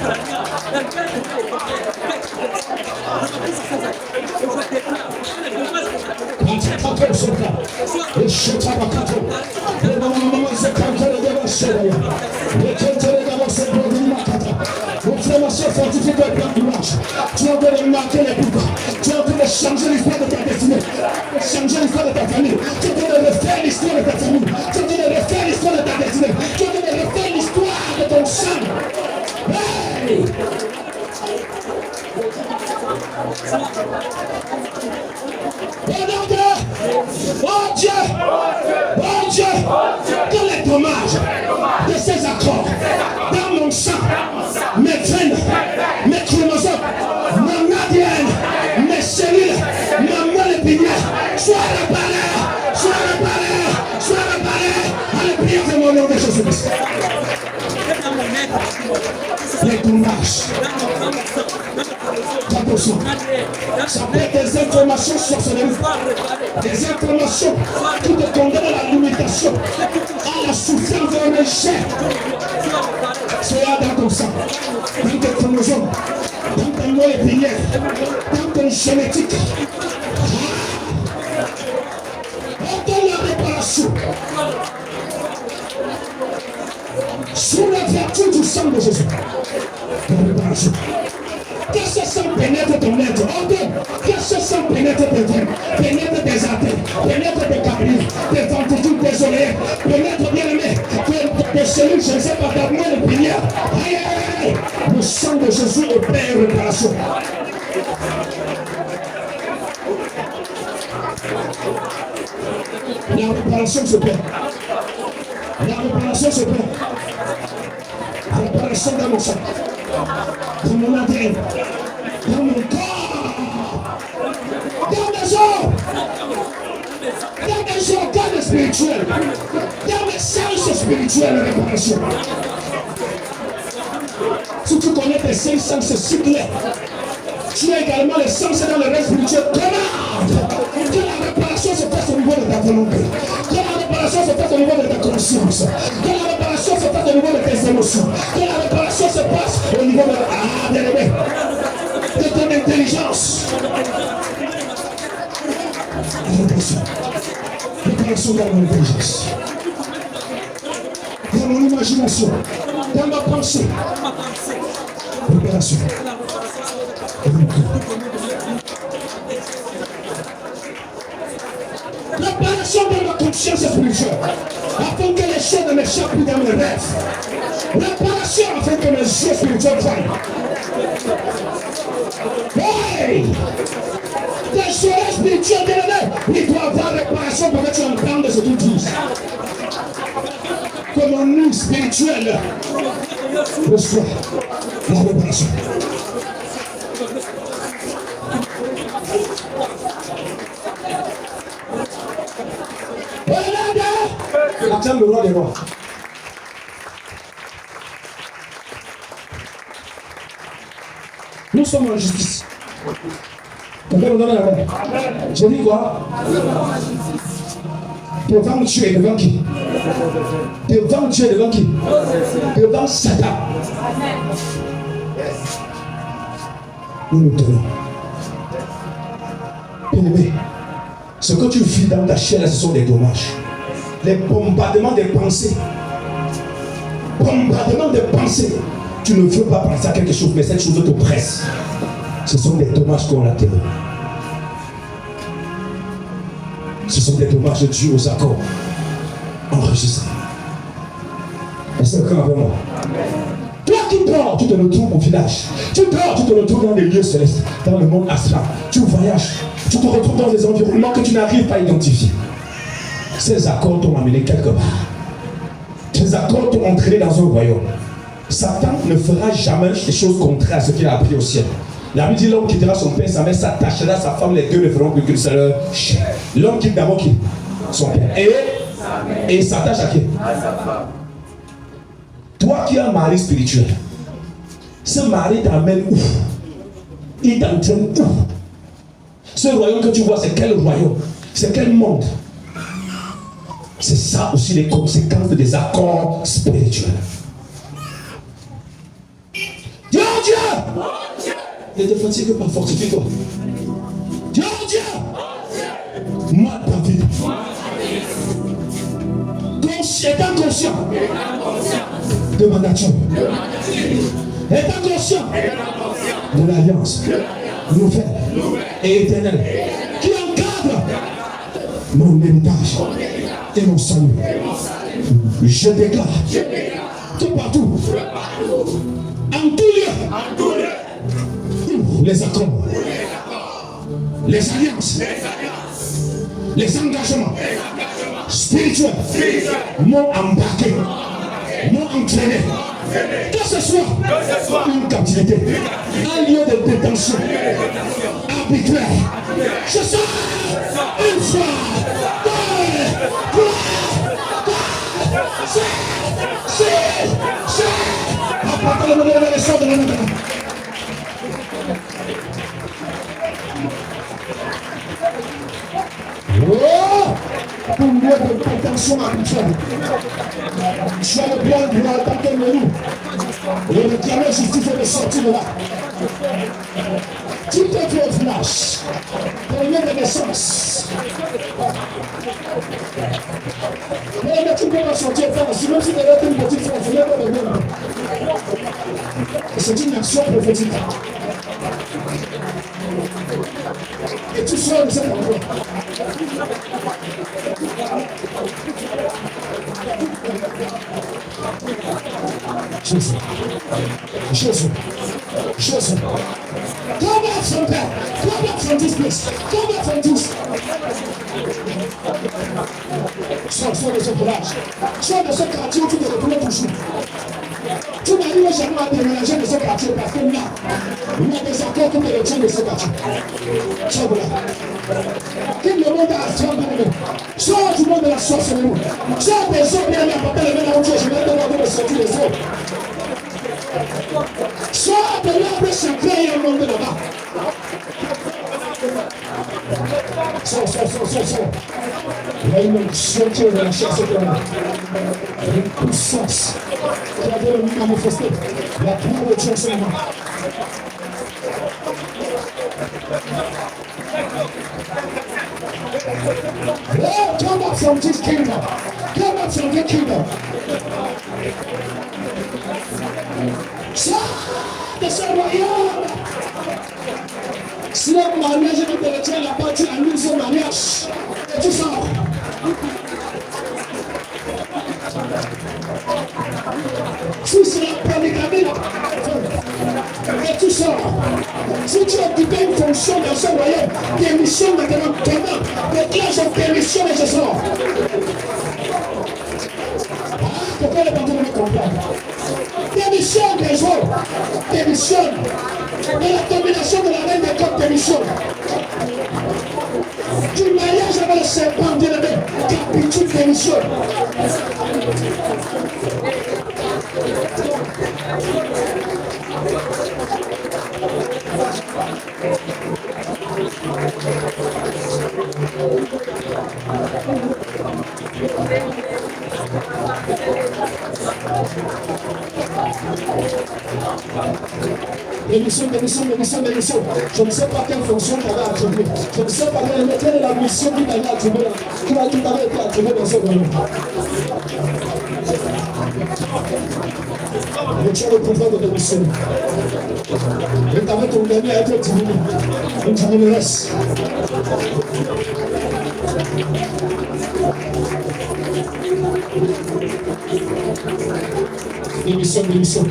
Tu es en train de marquer les bouts. Tu es en train de changer l'histoire de ta destinée, changer l'histoire de ta famille. Tu es en train de refaire l'histoire de ta famille. Tu es en train de refaire l'histoire de ta destinée. Tu es en train de refaire l'histoire de ton sang. Hey! Oh Dieu, que les dommages de ces accords dans mon sang, mes veines, mes chromosomes, mon ADN, mes cellules, ma moelle épinière, soient réparés. Allez, priez au nom de Jésus-Christ. Les dommages. Attention, ça peut être des informations sorcelleries, des informations qui te condamnent à la limitation, à la souffrance de la chair. Cela dans ton sang, dans tes chromosomes, dans ta moelle épinière, dans ton génétique. Entends la réparation. Sous la vertu du sang de Jésus. La réparation. Que ce sang pénètre ton être. Que ce sang pénètre tes veines, pénètre tes artères, pénètre tes capillaires, tes venticules, tes oreilles, pénètre bien aimé, tes cellules, je ne sais pas, ta moelle épinière. Aïe, aïe, aïe. Le sang de Jésus opère réparation. La réparation se perd. La réparation se perd. Réparation dans mon sang, dans mon ADN, dans mon corps, dans mes organes spirituels, dans mes sens spirituels, réparation. Si tu connais tes 5 sens cyclés, tu as également les sens dans le reste spirituel. Commande que la réparation se fasse au niveau de ta volonté, que la réparation se fasse au niveau de ta conscience, que la réparation se fasse au niveau de tes émotions, que la réparation se passe au niveau de ton intelligence. Réparation dans mon intelligence, dans mon imagination, dans ma pensée. Réparation. Réparation de ma conscience spirituelle, afin que les choses ne m'échappent plus dans mes rêves. Réparation afin que mes yeux spirituels voient. Hey! Tes oreilles spirituelles, il doit y avoir réparation pour que tu entendes ce qu'ils disent. Que mon nid spirituel reçoit la réparation. Attends le roi des rois. Nous sommes en justice. Je dis quoi? Devant Dieu et devant qui? Devant Dieu et devant qui? Devant Satan. Nous nous tenons. Bien-aimé, ce que tu vis dans ta chair, ce sont des dommages. Les bombardements des pensées. Bombardement des pensées. Tu ne veux pas penser à quelque chose, mais cette chose te presse. Ce sont des dommages qu'on a terre. Ce sont des dommages dus aux accords enregistrés. Est-ce que avec moi? Toi qui dors, tu te retrouves au village. Tu dors, tu te retrouves dans les lieux célestes, dans le monde astral. Tu voyages, tu te retrouves dans des environnements que tu n'arrives pas à identifier. Ces accords t'ont amené quelque part. Ces accords t'ont entraîné dans un royaume. Satan ne fera jamais des choses contraires à ce qu'il a appris au ciel. La Bible dit l'homme quittera son père, sa mère, s'attachera à sa femme, les deux ne feront plus qu'une seule chair. L'homme quitte d'abord qui? Son père. Et il s'attache à qui? À sa femme. Toi qui as un mari spirituel, ce mari t'amène où? Il t'entraîne où? Ce royaume que tu vois, c'est quel royaume? C'est quel monde? C'est ça aussi les conséquences des accords spirituels. Dieu! Ne te fatigue pas, fortifie-toi. Dieu! Moi, David. Étant conscient de ma nature. Étant conscient de l'alliance nouvelle et éternelle qui encadre mon héritage et mon salut. Je déclare tout partout, en tout lieu, les accords, les alliances, les engagements spirituels m'ont embarqué, m'ont entraîné. Que ce soit une captivité, un lieu de détention arbitraire. Je sors une fois, pour une lieu de détention arbitraire. Je vais le prendre pour attaquer le loup. Et le diable justice de sortir de là. Tu te fais au village. Première naissance. Mais tu peux pas sortir faire. Si même si tu as une petite fois, il faut pas le voir. C'est une action prophétique. Et tu sors de cet endroit. Jésus. Come back from there. Come back from this place. Come back from this. Sors de ce village. Sors de ce quartier où tu te retrouves toujours. Tu n'arrives jamais à déménager de ce quartier parce que là, il y a des accords pour te retirer de ce quartier. Sors de là. Quitte le monde astral de nous. Sors du monde de la sorcellerie. Sors des hommes bien apportés les mains dans Dieu. Je vais te demander de sortir les hommes. Sors de l'arbre secret et un monde là-bas. Sors. Il y a une onction qui est relâchée à ce moment. Une puissance qui a été manifestée. La gloire de Dieu seulement. Oh, come up from this kingdom. Come up from the kingdom. Sors de ce royaume. Si le mariage est de retirer la partie à nous au mariage, et tu sors. Si c'est la polygamie, et tu sors. Si tu occupes une fonction dans ce royaume, démission maintenant, déclenche une démission et je sors. Pourquoi les partenaires me comprennent? Démissionne des jours, démissionne. Et la domination de la reine des corps démissionne. Du mariage avec le serpent bien-aimé, capitule démissionne. L'émission. Je ne sais pas quelle fonction tu avais attribuée. Je ne sais pas quelle est la mission qui t'avait attribuée, qui t'avait été attribuée dans ce domaine. Mais tu as le pouvoir de démissionner. Et t'avais condamné à être diminué. Une diminueresse. Démission.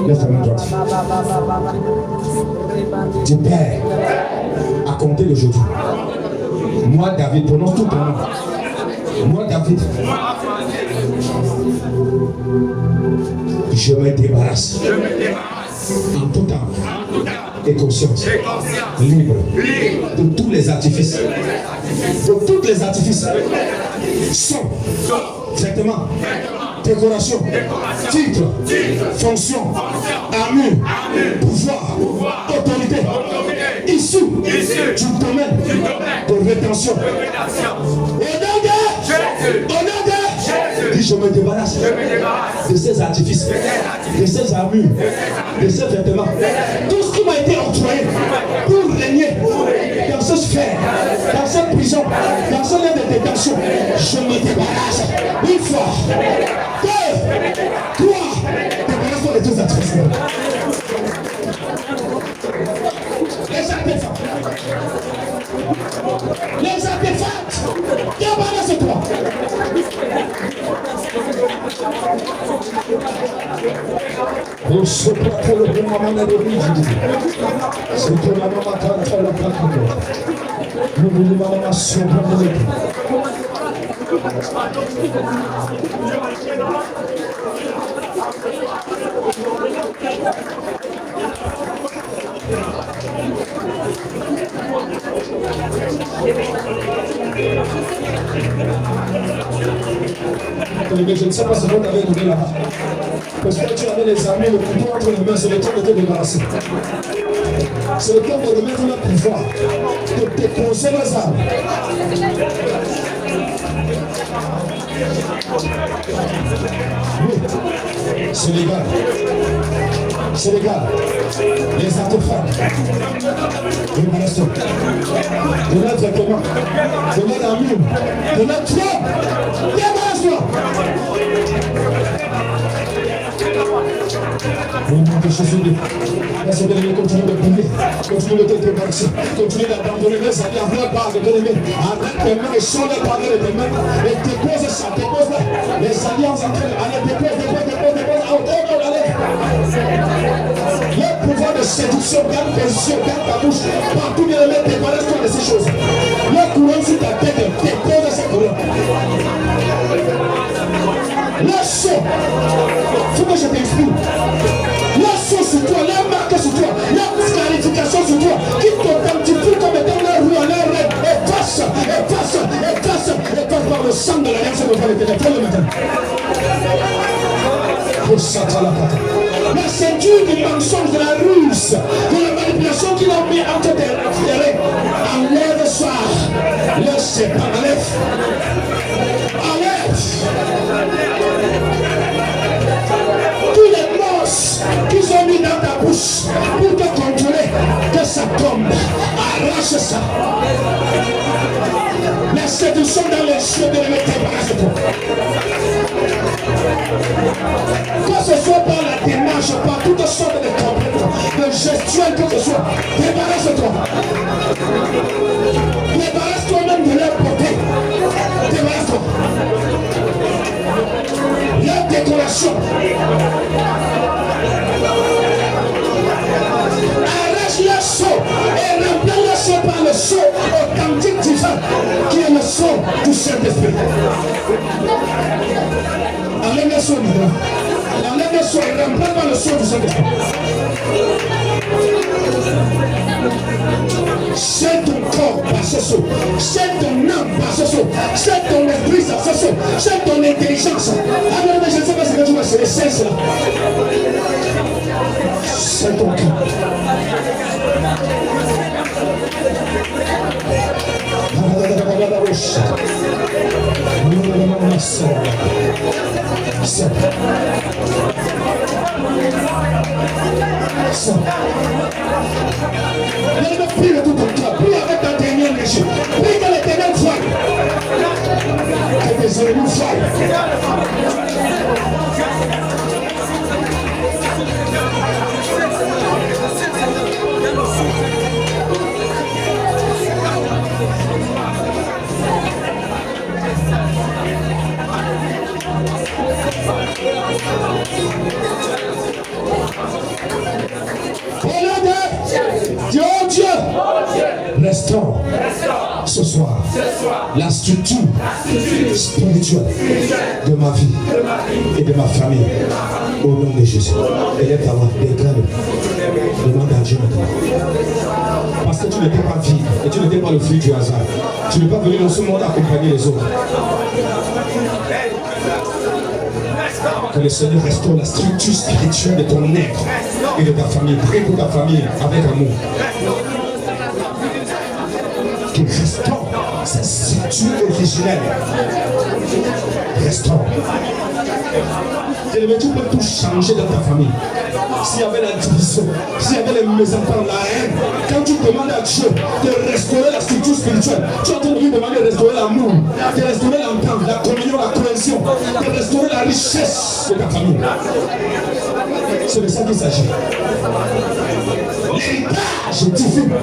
Laisse ta main droite. Du Père, à compter d'aujourd'hui. Moi, David, prononce tout ton nom. Moi, David, je me débarrasse en tout temps et conscience, libre de tous les artifices, son, vêtements, décoration, titre, fonction, armure, pouvoir, autorité, issu du domaine de rétention. Au nom de Jésus, je me débarrasse de ces artifices, de ces armures, de ces vêtements, tout ce qui m'a été octroyé pour régner dans ce sphère, dans cette prison, dans ce lieu de détention. Je me débarrasse une fois, deux, trois, débarrasse-toi de tous artifices. Les artefacts, débarrasse-toi. On se prend le bon moment de l'origine. C'est que la maman tente la pratique. Nous voulons la maman surprendre. Je ne sais pas ce qu'on avait donné là-bas. Parce que tu avais les armées, le couteau entre les mains, c'est le temps de te débarrasser. C'est le temps de remettre le pouvoir, de déposer les armes. Oui, c'est légal. C'est légal. Les artefacts. Débarrasse-toi. De notre vêtement. De notre armure. De notre trône. Débarrasse-toi. Au nom de Jésus, laisse bien aimé, continue de prier, continue de te débarrasser, continue d'abandonner les alliés à la barre de bien-aimé. Arrête tes mains et sors les barres de tes mains et dépose ça, dépose-la. Les alliances entre les allez, dépose, allez. Le pouvoir de séduction, garde tes yeux, garde ta bouche. Partout bien-aimé, débarrasse-toi de ces choses. Le couronne sur ta tête, dépose ces couronnes. Le saut, il faut que je t'explique. La sauce sur toi, la marque sur toi, la scarification sur toi, qui t'authentifie comme étant la roi, la reine, et passe par le sang de l'alliance de l'éternel. Prends le matin. La ceinture du mensonge, de la ruse, de la manipulation qu'il a mis entre tes frères, enlève ça. Laisse pas, enlève. Tous les monstres qu'ils ont mis dans ta bouche pour te contrôler, que ça tombe. Arrache ça. La séduction dans les cieux de l'éternel, débarrasse-toi. Que ce soit par la démarche, par toutes sortes de compétences, de gestuelle que ce soit, débarrasse-toi. Débarrasse-toi même de leur beauté. Débarrasse-toi. La décoration. Arrache le sceau et remplace le sceau par le sceau authentique divin qui est le sceau du Saint-Esprit. Enlève le sceau divin. Enlève le sceau et remplace par le sceau du Saint-Esprit. C'est ton corps par ce sceau, c'est ton âme par ce sceau, c'est ton esprit par ce sceau, c'est ton intelligence. Alors, je ne sais pas ce que tu vas c'est cela. C'est ton cœur. Prie de tout ton cœur, prie avec ta dernière énergie, prie que l'Éternel faille, que tes ennemis faillent. Dieu, restaure ce soir la structure spirituelle de ma vie et de ma famille au nom de Jésus. Et les paroles, déclare-le. Demande à Dieu maintenant. Parce que tu n'étais pas vide et tu n'étais pas le fruit du hasard. Tu n'es pas venu dans ce monde accompagner les autres. Que le Seigneur restaure la structure spirituelle de ton être et de ta famille. Prie pour ta famille avec amour. Qu'il restaure cette structure originelle. Restaure. Tu peux tout changer dans ta famille. S'il y avait la division, s'il y avait les mésententes, la haine, quand tu demandes à Dieu de restaurer la structure spirituelle, tu es en train de lui demander de restaurer l'amour, de restaurer l'entente, la communion, la cohésion, de restaurer la richesse de ta famille. C'est de ça qu'il s'agit. L'héritage divin.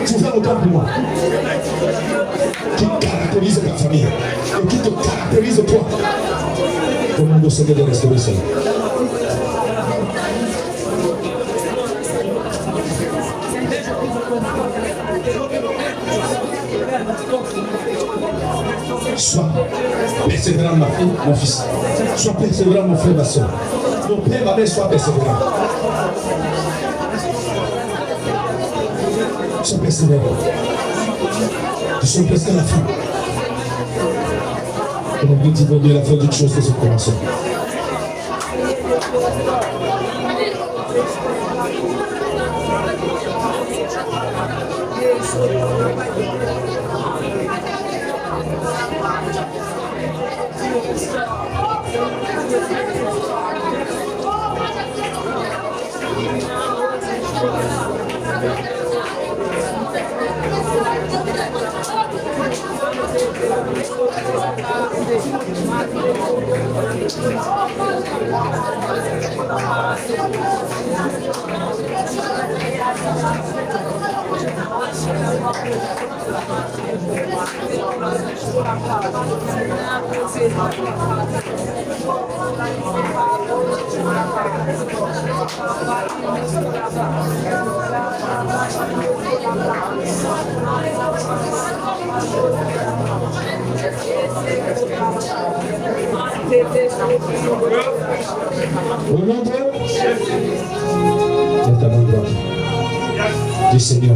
Tu fais autant pour moi. Qui caractérise ta famille et qui te caractérise toi. Demande au Seigneur de restaurer cela. Sois persévérant, ma fille, mon fils. Sois persévérant, mon frère, ma soeur. Mon père, ma mère, sois persévérant. Sois persévérant. Je suis presque à la fin. Et le but va bien la fin d'une chose que ce commençons. Au nom de ta main droite, du Seigneur,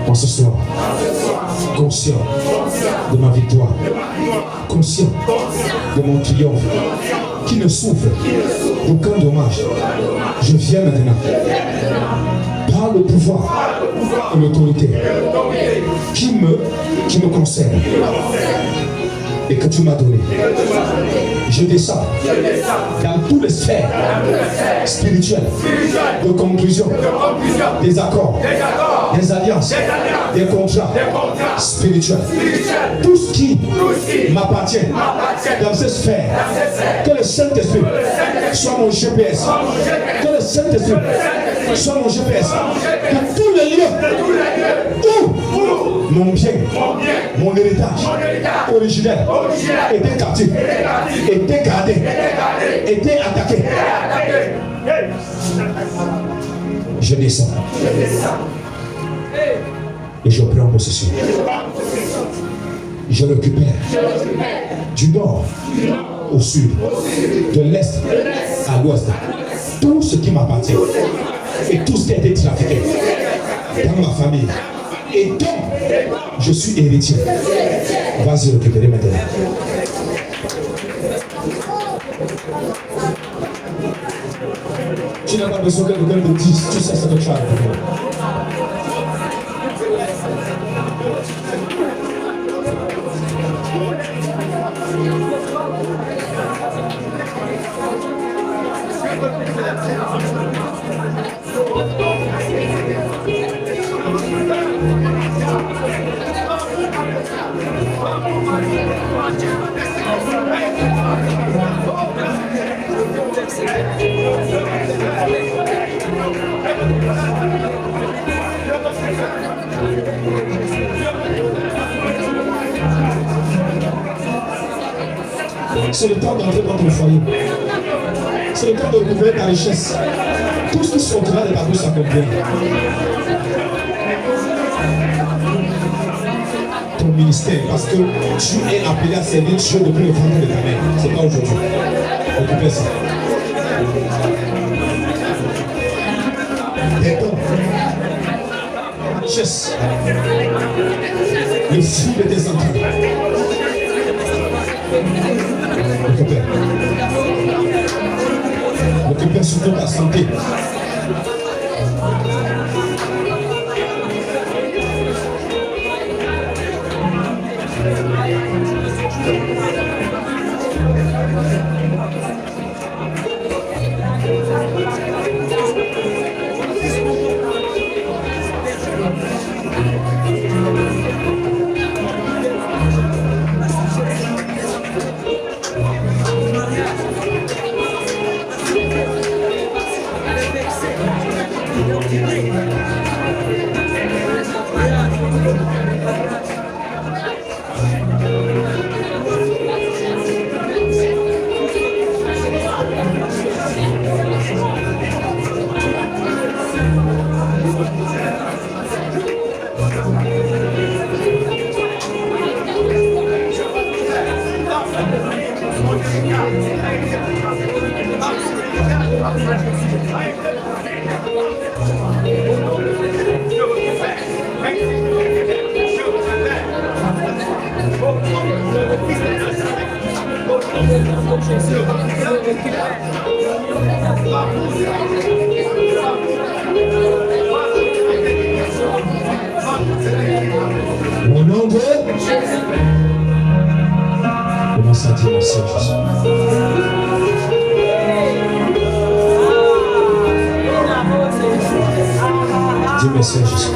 en ce soir, conscient de ma victoire, conscient de mon triomphe, qui ne souffre d'aucun dommage, je viens maintenant, par le pouvoir et l'autorité qui me concerne et que tu m'as donné. Je descends dans toutes les sphères spirituelles de conclusion, des accords, des alliances, des contrats spirituels. Tout ce qui m'appartient dans ces sphères, que le Saint-Esprit soit mon GPS, que le Saint-Esprit soit mon GPS, que tous les lieux où mon bien, mon héritage originel était captif, était gardé, était attaqué. Je descends et je prends possession. Je récupère du nord au sud, de l'est à l'ouest, tout ce qui m'appartient et tout ce qui a été trafiqué dans ma famille. Et donc, je suis héritier. Vas-y récupérer maintenant. Tu n'as pas besoin que quelqu'un te dise, tu sais ce que tu as à faire. C'est le temps d'entrer dans ton foyer. C'est le temps de recouvrir ta richesse. Tout ce qui sortira de ta bouche s'accomplit. Ton ministère, parce que tu es appelé à servir Dieu depuis le ventre de ta mère. C'est pas aujourd'hui. Occupez ça. Des dons. Richesse. Le fruit de tes entrailles. Occupez. Occupez surtout ta santé. Au nom de Jésus. Commence à dire merci à Jésus. Dis merci à Jésus.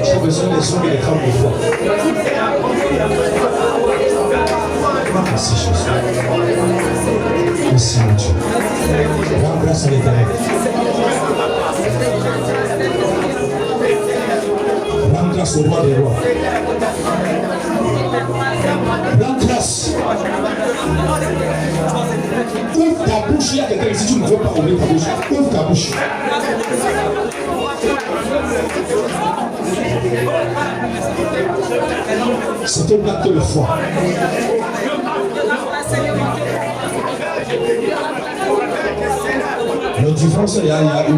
J'ai besoin des hommes et des femmes de foi. Merci Jésus. Merci mon Dieu. Rends grâce à l'Éternel. Rends grâce au roi des rois. Rends grâce. Ouvre ta bouche, il y a quelqu'un ici, tu ne veux pas ouvrir ta bouche. Ouvre ta bouche. C'est un acte de foi. La différence, il y a une.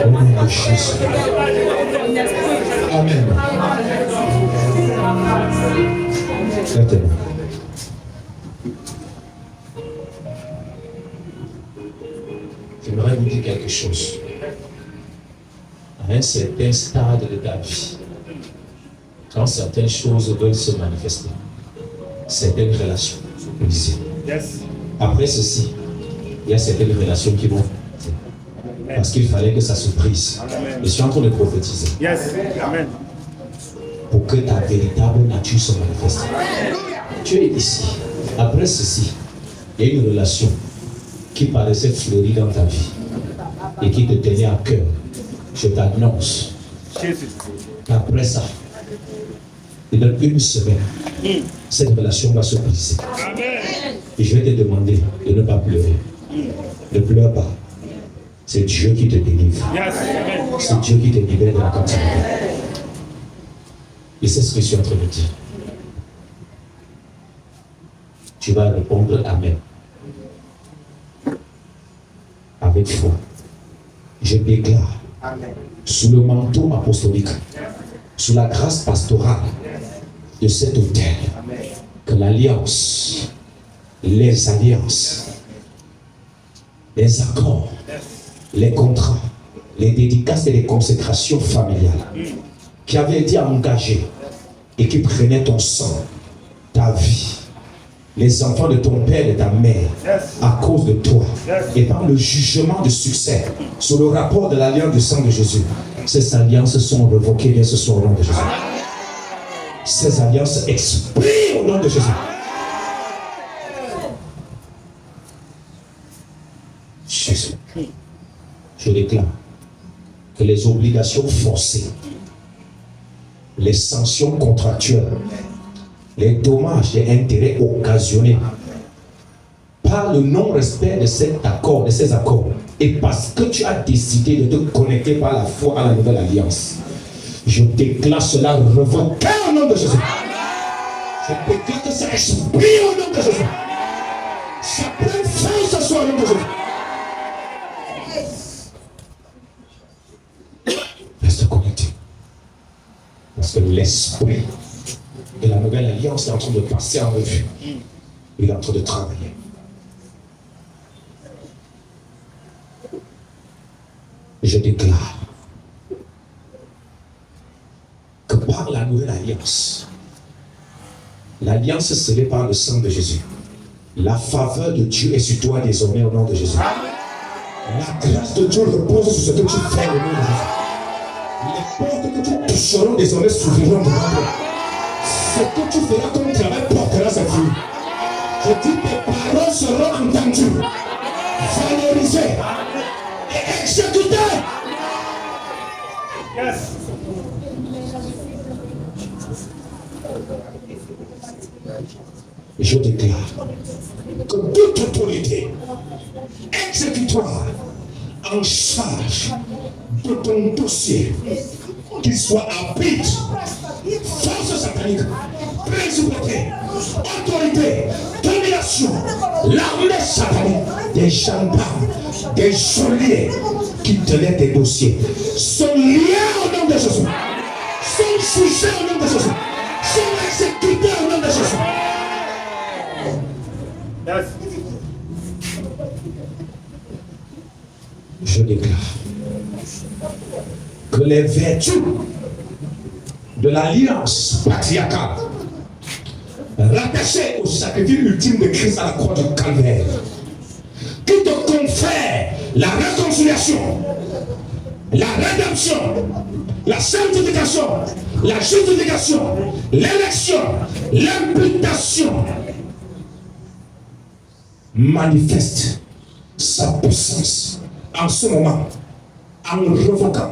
Au nom de Jésus. Amen. Maintenant. J'aimerais vous dire quelque chose. À un certain stade de ta vie, quand certaines choses veulent se manifester, certaines relations sont brisées. Yes. Après ceci, il y a certaines relations qui vont parce qu'il fallait que ça se brise. Amen. Je suis en train de prophétiser. Yes. Amen. Pour que ta véritable nature se manifeste. Tu es ici. Après ceci, il y a une relation qui paraissait fleurie dans ta vie et qui te tenait à cœur. Je t'annonce qu'après ça, dans une semaine, cette relation va se briser. Et je vais te demander de ne pas pleurer. Ne pleure pas. C'est Dieu qui te délivre. C'est Dieu qui te libère de la captivité. Et c'est ce que je suis en train de dire. Tu vas répondre Amen. Avec foi. Je déclare, sous le manteau apostolique, sous la grâce pastorale de cet autel, que l'alliance, les alliances, les accords, les contrats, les dédicaces et les consécrations familiales qui avaient été engagées et qui prenaient ton sang, ta vie, les enfants de ton père et ta mère, à cause de toi, et par le jugement de succès sur le rapport de l'alliance du sang de Jésus, ces alliances sont révoquées dès ce soir au nom de Jésus. Ces alliances expirent au nom de Jésus. Jésus, je déclare que les obligations forcées, les sanctions contractuelles, les dommages et intérêts occasionnés par le non-respect de cet accord, de ces accords, et parce que tu as décidé de te connecter par la foi à la nouvelle alliance, je déclare cela revoqué au nom de Jésus. Je déclare que ça expire au nom de Jésus. Ça prend fin ce soir au nom de Jésus. Reste connecté. Parce que l'esprit de la nouvelle alliance est en train de passer en revue. Il est en train de travailler. Je déclare que par la nouvelle alliance, l'alliance scellée par le sang de Jésus, la faveur de Dieu est sur toi désormais au nom de Jésus. La grâce de Dieu repose sur ce que tu fais au nom de Jésus. Les portes que tu toucheras désormais s'ouvriront devant toi. Ce que tu feras comme travail portera ses fruits. Je dis que tes paroles seront entendues, valorisées et exécutées. Yes. Je déclare que toute autorité exécutoire en charge de ton dossier, qu'il soit arbitre, force satanique, principauté, autorité, domination, l'armée satanique, des gendarmes, des geôliers qui tenaient des dossiers, sont liés au nom de Jésus, sont jugés au nom de Jésus, sont exécutés au nom de Jésus. Yes. Je déclare que les vertus de l'alliance patriarcale rattachée au sacrifice ultime de Christ à la croix du Calvaire, qui te confère la réconciliation, la rédemption, la sanctification, la justification, l'élection, l'imputation, manifeste sa puissance en ce moment en revoquant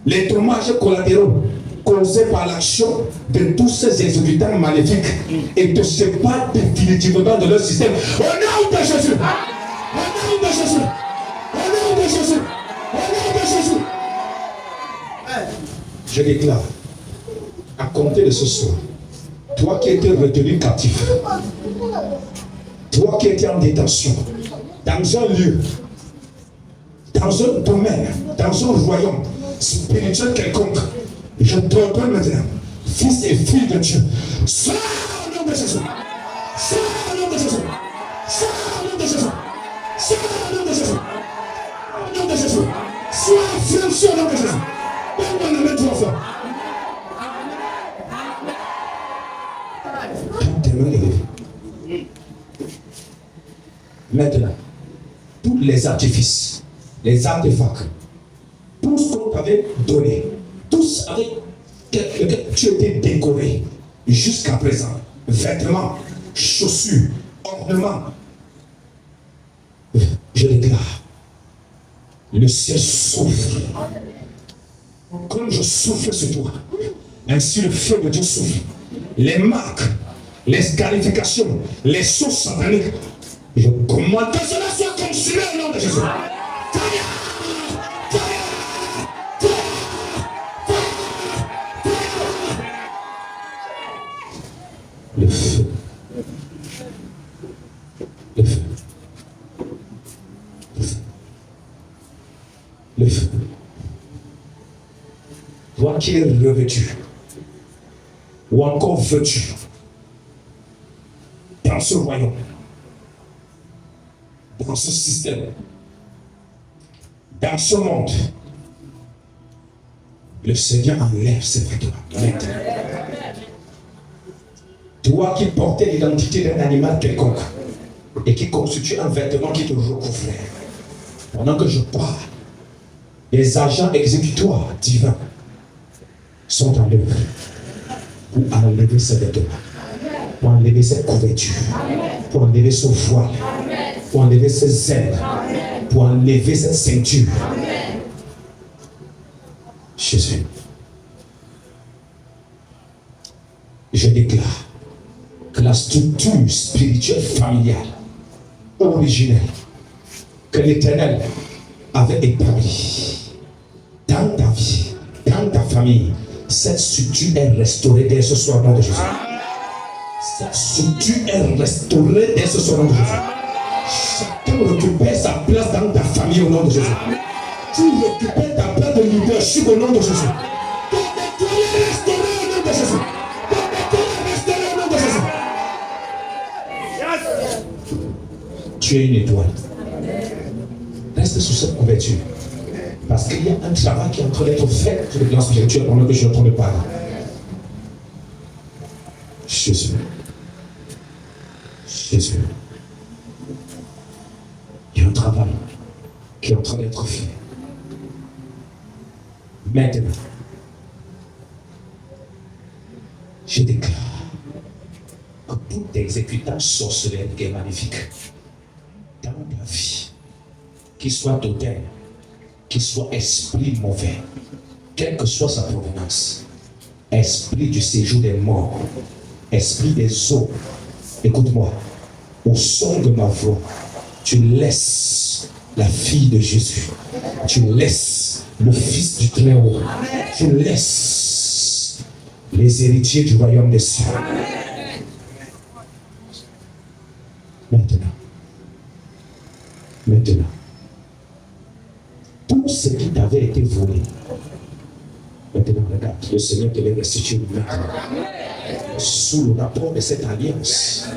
les dommages collatéraux causés par l'action de tous ces exécutants maléfiques et te sépare définitivement de leur système. Au nom de Jésus! Au nom de Jésus! Au nom de Jésus! Au nom de Jésus! Je déclare, à compter de ce soir, toi qui étais retenu captif, toi qui étais en détention, dans un lieu, dans un domaine, dans un royaume spirituel quelconque, je t'ordonne maintenant, fils et filles de Dieu, sors au nom de Jésus, sors au nom de Jésus, sors au nom de Jésus, sors au nom de Jésus, au nom de Jésus, sois affranchi au nom de Jésus. Donne-moi la main trois fois. Toutes tes mains élevées. Maintenant, tous les artifices, les artefacts, tout ce qu'on t'avait donné, tous avec lesquels tu étais décoré jusqu'à présent, vêtements, chaussures, ornements, je déclare, le ciel souffle. Comme je souffle sur toi, ainsi le feu de Dieu souffle. Les marques, les scarifications, les choses sataniques, je commande que cela soit consumé au nom de Jésus. Le feu. Le feu. Le feu. Le feu. Toi qui es revêtu, ou encore vêtu, dans ce royaume, dans ce système, Dans ce monde, le Seigneur enlève ses vêtements. Maintenant. Toi qui portais l'identité d'un animal quelconque et qui constitue un vêtement qui te recouvrait, pendant que je parle, les agents exécutoires divins sont en œuvre pour enlever ses vêtements, pour enlever ses couvertures, pour enlever son voile, pour enlever ses ailes, pour enlever cette ceinture. Jésus, je déclare que la structure spirituelle familiale originelle que l'Éternel avait établie dans ta vie, dans ta famille, cette structure est restaurée dès ce soir au nom de Jésus. Cette structure est restaurée dès ce soir au nom de Jésus. Chacun récupère sa place dans ta famille au nom de Jésus. Tu récupères ta place de leadership au nom de Jésus. Tu es restauré au nom de Jésus. Tu es une étoile. Reste sous cette couverture. Parce qu'il y a un travail qui est en train d'être fait sur le plan spirituel pendant que je suis en train de parler. Jésus. Jésus. Il y a un travail qui est en train d'être fait. Maintenant, je déclare que tout exécutant sorcellerie qui est magnifique dans ta vie, qu'il soit auteur, qu'il soit esprit mauvais, quelle que soit sa provenance, esprit du séjour des morts, esprit des eaux, écoute-moi, au son de ma voix, tu laisses la fille de Jésus, tu laisses le Fils du Très-Haut, tu laisses les héritiers du royaume des cieux. Maintenant, tout ce qui t'avait été volé, maintenant regarde, le Seigneur te les restitue maintenant. Sous le rapport de cette alliance,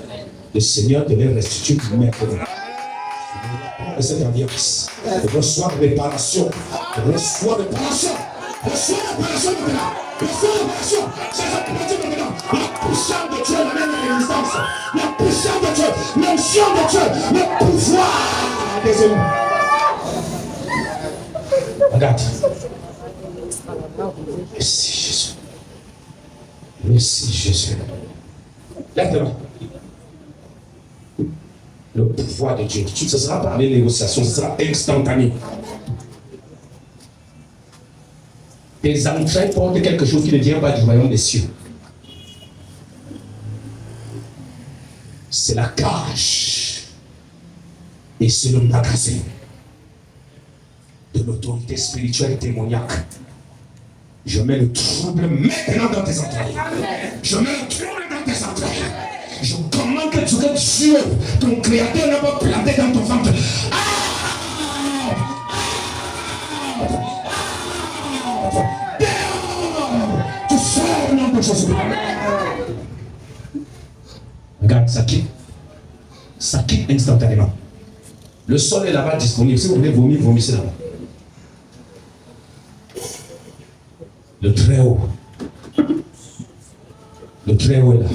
le Seigneur te les restitue maintenant. Sous le rapport de cette alliance, reçois réparation, reçois réparation, reçois réparation maintenant, reçois réparation. C'est la pratique maintenant. La puissance de Dieu, la même résistance, la puissance de Dieu, l'onction de Dieu, le pouvoir. Désolé. Regarde. Merci Jésus. Merci Jésus. Lève-toi. Le pouvoir de Dieu. Ce ne sera pas les négociations, ce sera instantané. Tes entrailles portent quelque chose qui ne vient pas du royaume des cieux. C'est la cage. Et c'est le magasin de l'autorité spirituelle démoniaque. Je mets le trouble maintenant dans tes entrailles. Je mets le trouble dans tes entrailles. Je commande que Dieu, ton créateur, n'a pas planté dans ton ventre. Tu sors au nom de Jésus. Regarde, ça quitte. Ça quitte instantanément. Le sol est là-bas disponible. Si vous voulez vomir, vomissez là-bas. Le Très-Haut. Le Très-Haut est là.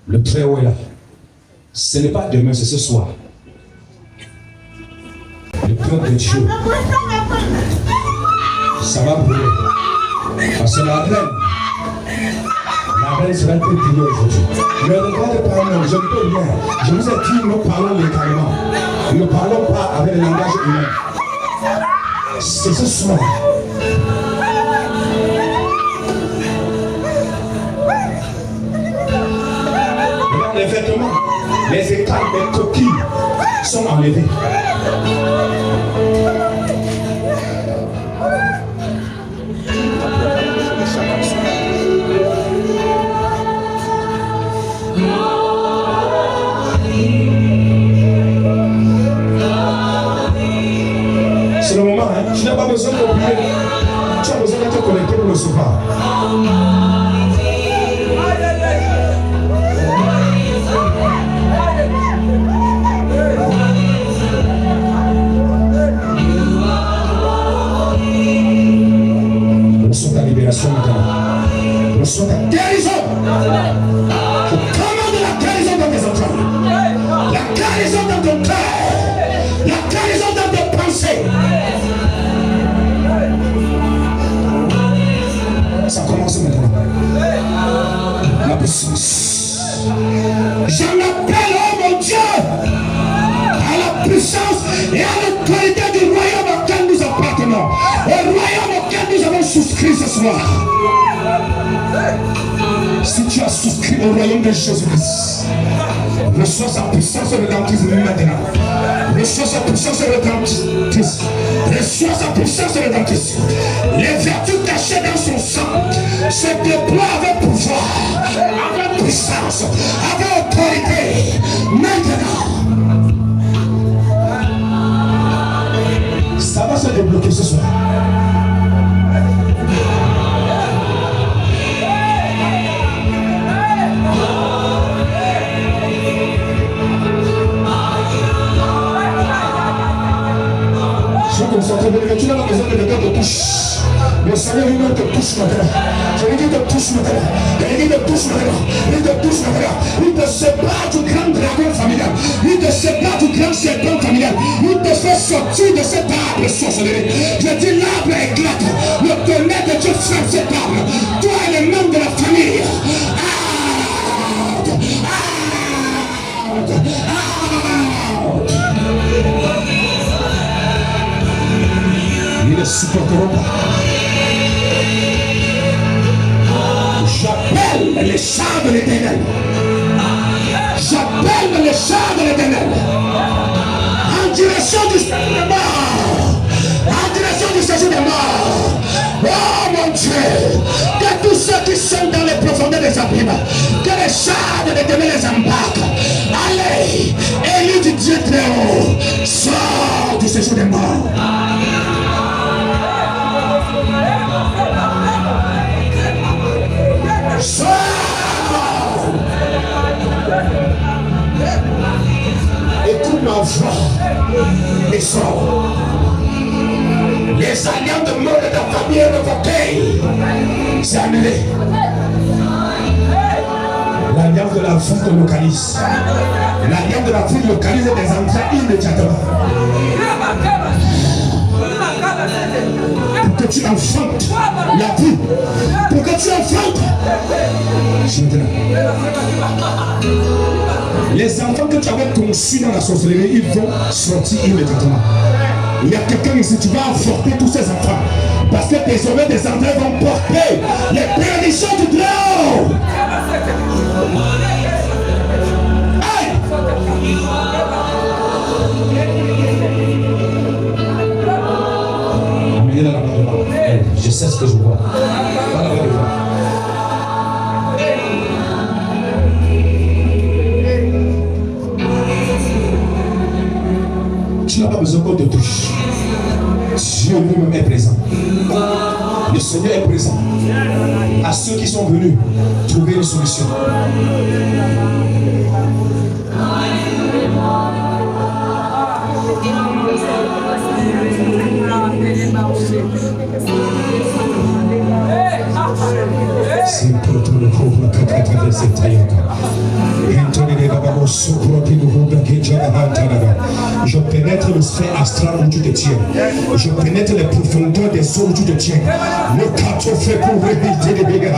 Le Très-Haut est là. Ce n'est pas demain, c'est ce soir. Le peuple de Dieu. Ça va brûler. Parce que la reine sera un peu brûlée aujourd'hui. Ne regardez pas non, je ne peux rien. Je vous ai dit, nous parlons légalement. Nous ne parlons pas avec le langage humain. C'est ce soir. Regarde les vêtements, les écailles, les coquilles sont enlevées. C'est le moment, hein? Tu n'as pas besoin de prier. Tu as besoin d'être connecté pour le recevoir. guérison. Je commande la guérison dans tes entrailles. La guérison dans ton cœur. La guérison dans tes pensées. Ça commence maintenant. La puissance. J'en appelle, oh mon Dieu, à la puissance et à l'autorité du royaume auquel nous appartenons. Au royaume auquel nous avons souscrit ce soir. Si tu as souscrit au royaume de Jésus-Christ, reçois sa puissance rédemptrice maintenant. Reçois sa puissance rédemptrice. Reçois sa puissance rédemptrice. Les vertus cachées dans son sang se déploient avec pouvoir, avec puissance, avec autorité. Maintenant, ça va se débloquer ce soir. Tu n'as pas besoin de quelqu'un te touche. Le Seigneur lui-même te touche maintenant. Je lui dis te touche maintenant. Je lui dis te touche maintenant. Il te touche maintenant. Il te sépare du grand dragon familial. Il te sépare du grand serpent familial. Il te fait sortir de cet arbre sorcellerie. Je dis l'arbre éclate. Le tonnerre de Dieu frappe cet arbre. Toi et les membres de la famille. Out! Out! Out! Ils ne supporteront pas. J'appelle les chars de l'Éternel. J'appelle les chars de l'Éternel. En direction du séjour des morts. En direction du séjour des morts. Oh mon Dieu. Que tous ceux qui sont dans les profondeurs des abîmes, que les chars de l'Éternel les embarquent. Allez, élu du Dieu très haut, sors du séjour des morts. Écoute ma voix et sors. Les alliances de mort de ta famille révoquées. C'est annulé. L'alliance de la vie te localise. L'alliance de la vie localise des entrées immédiatement. Pour que tu enfantes la vie. Pour que tu enfantes. Les enfants que tu avais conçus dans la sorcellerie, ils vont sortir immédiatement. Il y a quelqu'un ici, tu vas enfanter tous ces enfants. Parce que désormais des entrées vont porter les bénédictions du Très-Haut. Je sais ce que je vois. Tu n'as pas besoin qu'on te touche. Dieu lui-même est présent. Le Seigneur est présent. À ceux qui sont venus trouver une solution. Je pénètre le sphère astral où tu te tiens. Je pénètre les profondeurs des eaux où tu te tiens. Le cateau fait pour réviser les dégâts.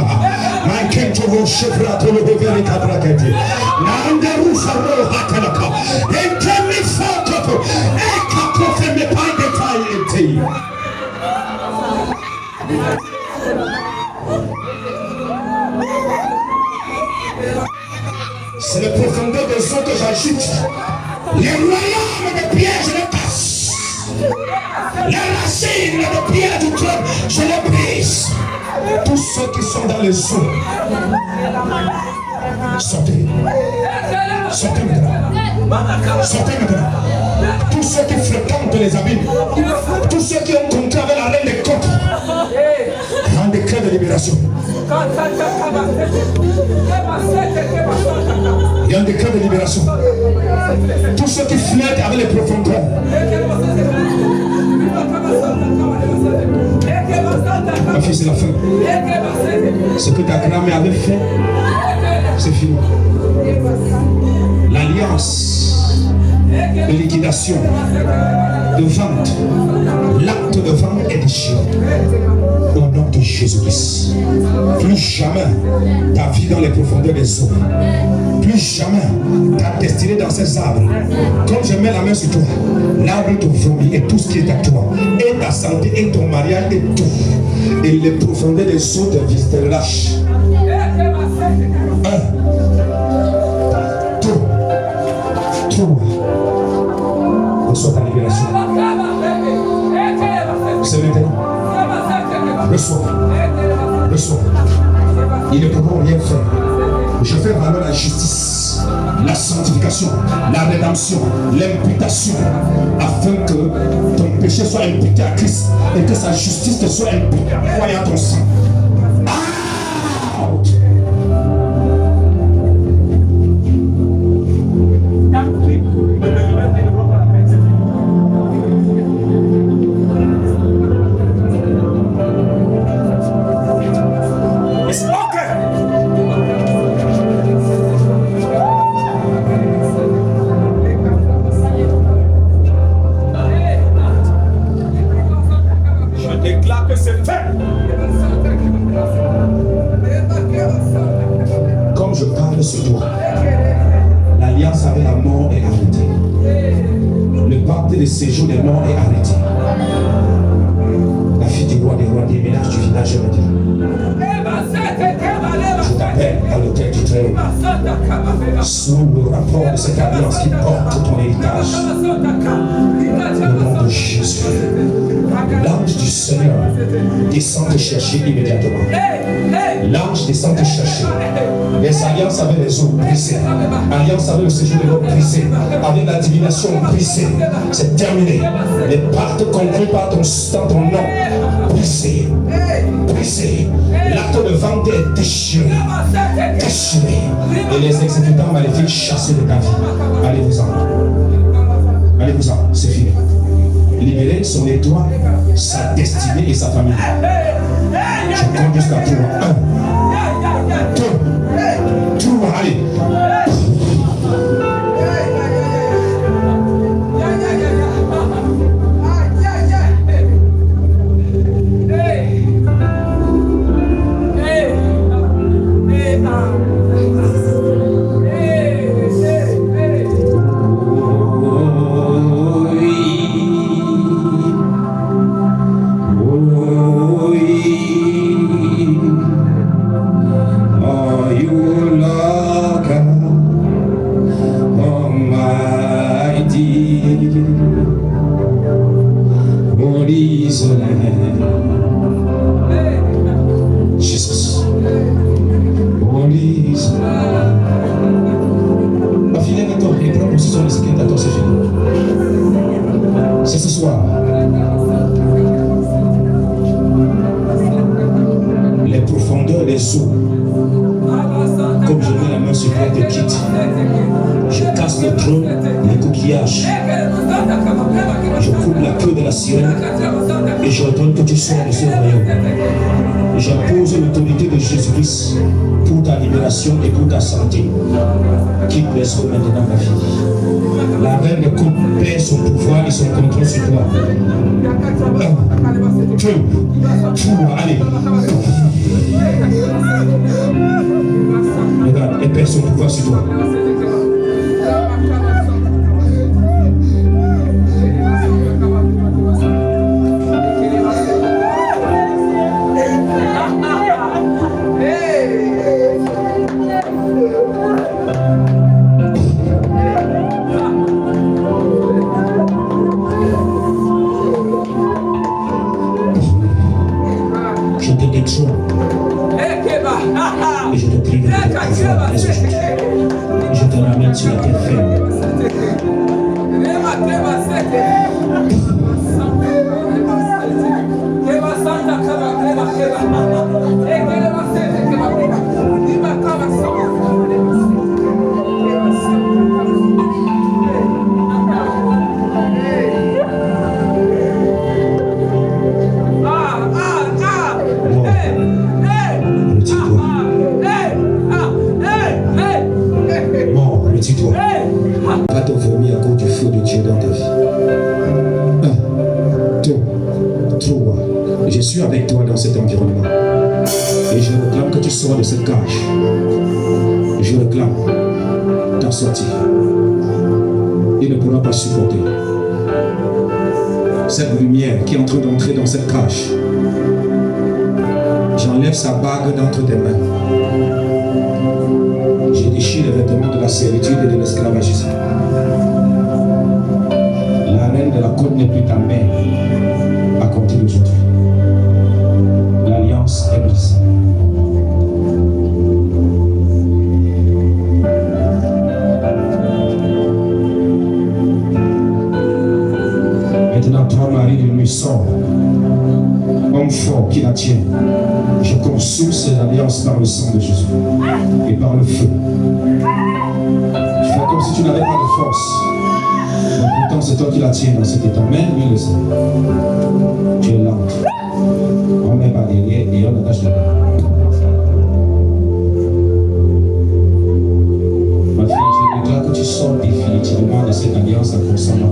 Manquento vos chevra to le revers cabraquetti. Nanderu faro hatanaka. Entemi foto. E capo fait mes pas détaillés. C'est les profondeurs des eaux que j'agite. Les royaumes de pierre, je les casse. Les racines de pierre du trône, je les brise. Tous ceux qui sont dans les eaux, sortez. Sortez maintenant. Sortez maintenant. Tous ceux qui fréquentent les abîmes, tous ceux qui ont compté avec la reine des côtes, un décret de libération. Il y a un décret de libération. Tous ceux qui flirtent avec les profondeurs. ma fille, c'est la fin. Ce que ta grand-mère avait fait, c'est fini. L'alliance de liquidation, de vente, l'acte de vente est déchiré. Au nom de Jésus-Christ. Plus jamais ta vie dans les profondeurs des eaux. Plus jamais ta destinée dans ces arbres. Quand je mets la main sur toi, l'arbre te vomit et tout ce qui est à toi, et ta santé, et ton mariage, et tout. Et les profondeurs des eaux te lâchent. 1, 2, 3. Reçois ta libération. C'est maintenant. Reçois. Reçois. Ils ne pourront rien faire. Je fais valoir la justice, la sanctification, la rédemption, l'imputation, afin que ton péché soit imputé à Christ et que sa justice te soit imputée à ton sang. Out. Comme je parle sur toi, l'alliance avec la mort est arrêtée. Le pacte de séjour des morts est arrêté. La fille du roi des rois déménage du village maintenant. Je t'appelle à l'hôtel du Très-Haut, sous le rapport de cette alliance qui porte ton héritage. Au nom de Jésus, l'ange du Seigneur descend te chercher immédiatement. L'ange descend te chercher. Les alliances avec les eaux brisées, alliance avec le séjour de l'eau brisée, avec la divination brisée, c'est terminé. Les pactes conclus par ton nom, brisés, brisés. L'acte de vente est déchiré, déchiré. Et les exécutants maléfiques chassés de ta vie. Allez-vous-en. Allez-vous-en, c'est fini. Libérer son étoile, sa destinée et sa famille. Je compte jusqu'à 3. 1, 2, 3, allez. Jesus. Holy Israel. Ma fille, attends, et prends position ici, attends, c'est fini. C'est ce soir. Les profondeurs des eaux, comme je mets la main sur toi, te quitte. Je casse le trône, les coquillages. Je coupe la queue de la sirène et je ordonne que tu sors de ce royaume. J'impose l'autorité de Jésus-Christ pour ta libération et pour ta santé. Quitte les eaux maintenant, ma fille. La reine de coupe perd son pouvoir et son contrôle sur toi. 1, 2, 3, allez. Regarde, elle perd son pouvoir sur toi. Je te détruis et je te prive de ton pouvoir dès aujourd'hui. Je te ramène sur la terre ferme. Dieu dans ta vie. 1, 2, 3. Je suis avec toi dans cet environnement. Et je réclame que tu sors de cette cage. Je réclame ta sortie. Il ne pourra pas supporter cette lumière qui est en train d'entrer dans cette cage. J'enlève sa bague d'entre tes mains. Je déchire les vêtements de la servitude et de l'esclavagisme. La reine de la côte n'est plus ta mère à compter d'aujourd'hui. L'alliance est brisée. Maintenant, toi, Marie de nuit, sors. Homme fort qui la tient. Je consume cette alliance par le sang de Jésus et par le feu. Tu fais comme si tu n'avais pas de force. Mais pourtant, c'est toi qui la tiens dans cet état. Même lui le sait. Tu es lente. On met par derrière et on attache le bras. Ma fille, je déclare que tu sors définitivement de cette alliance à consommer.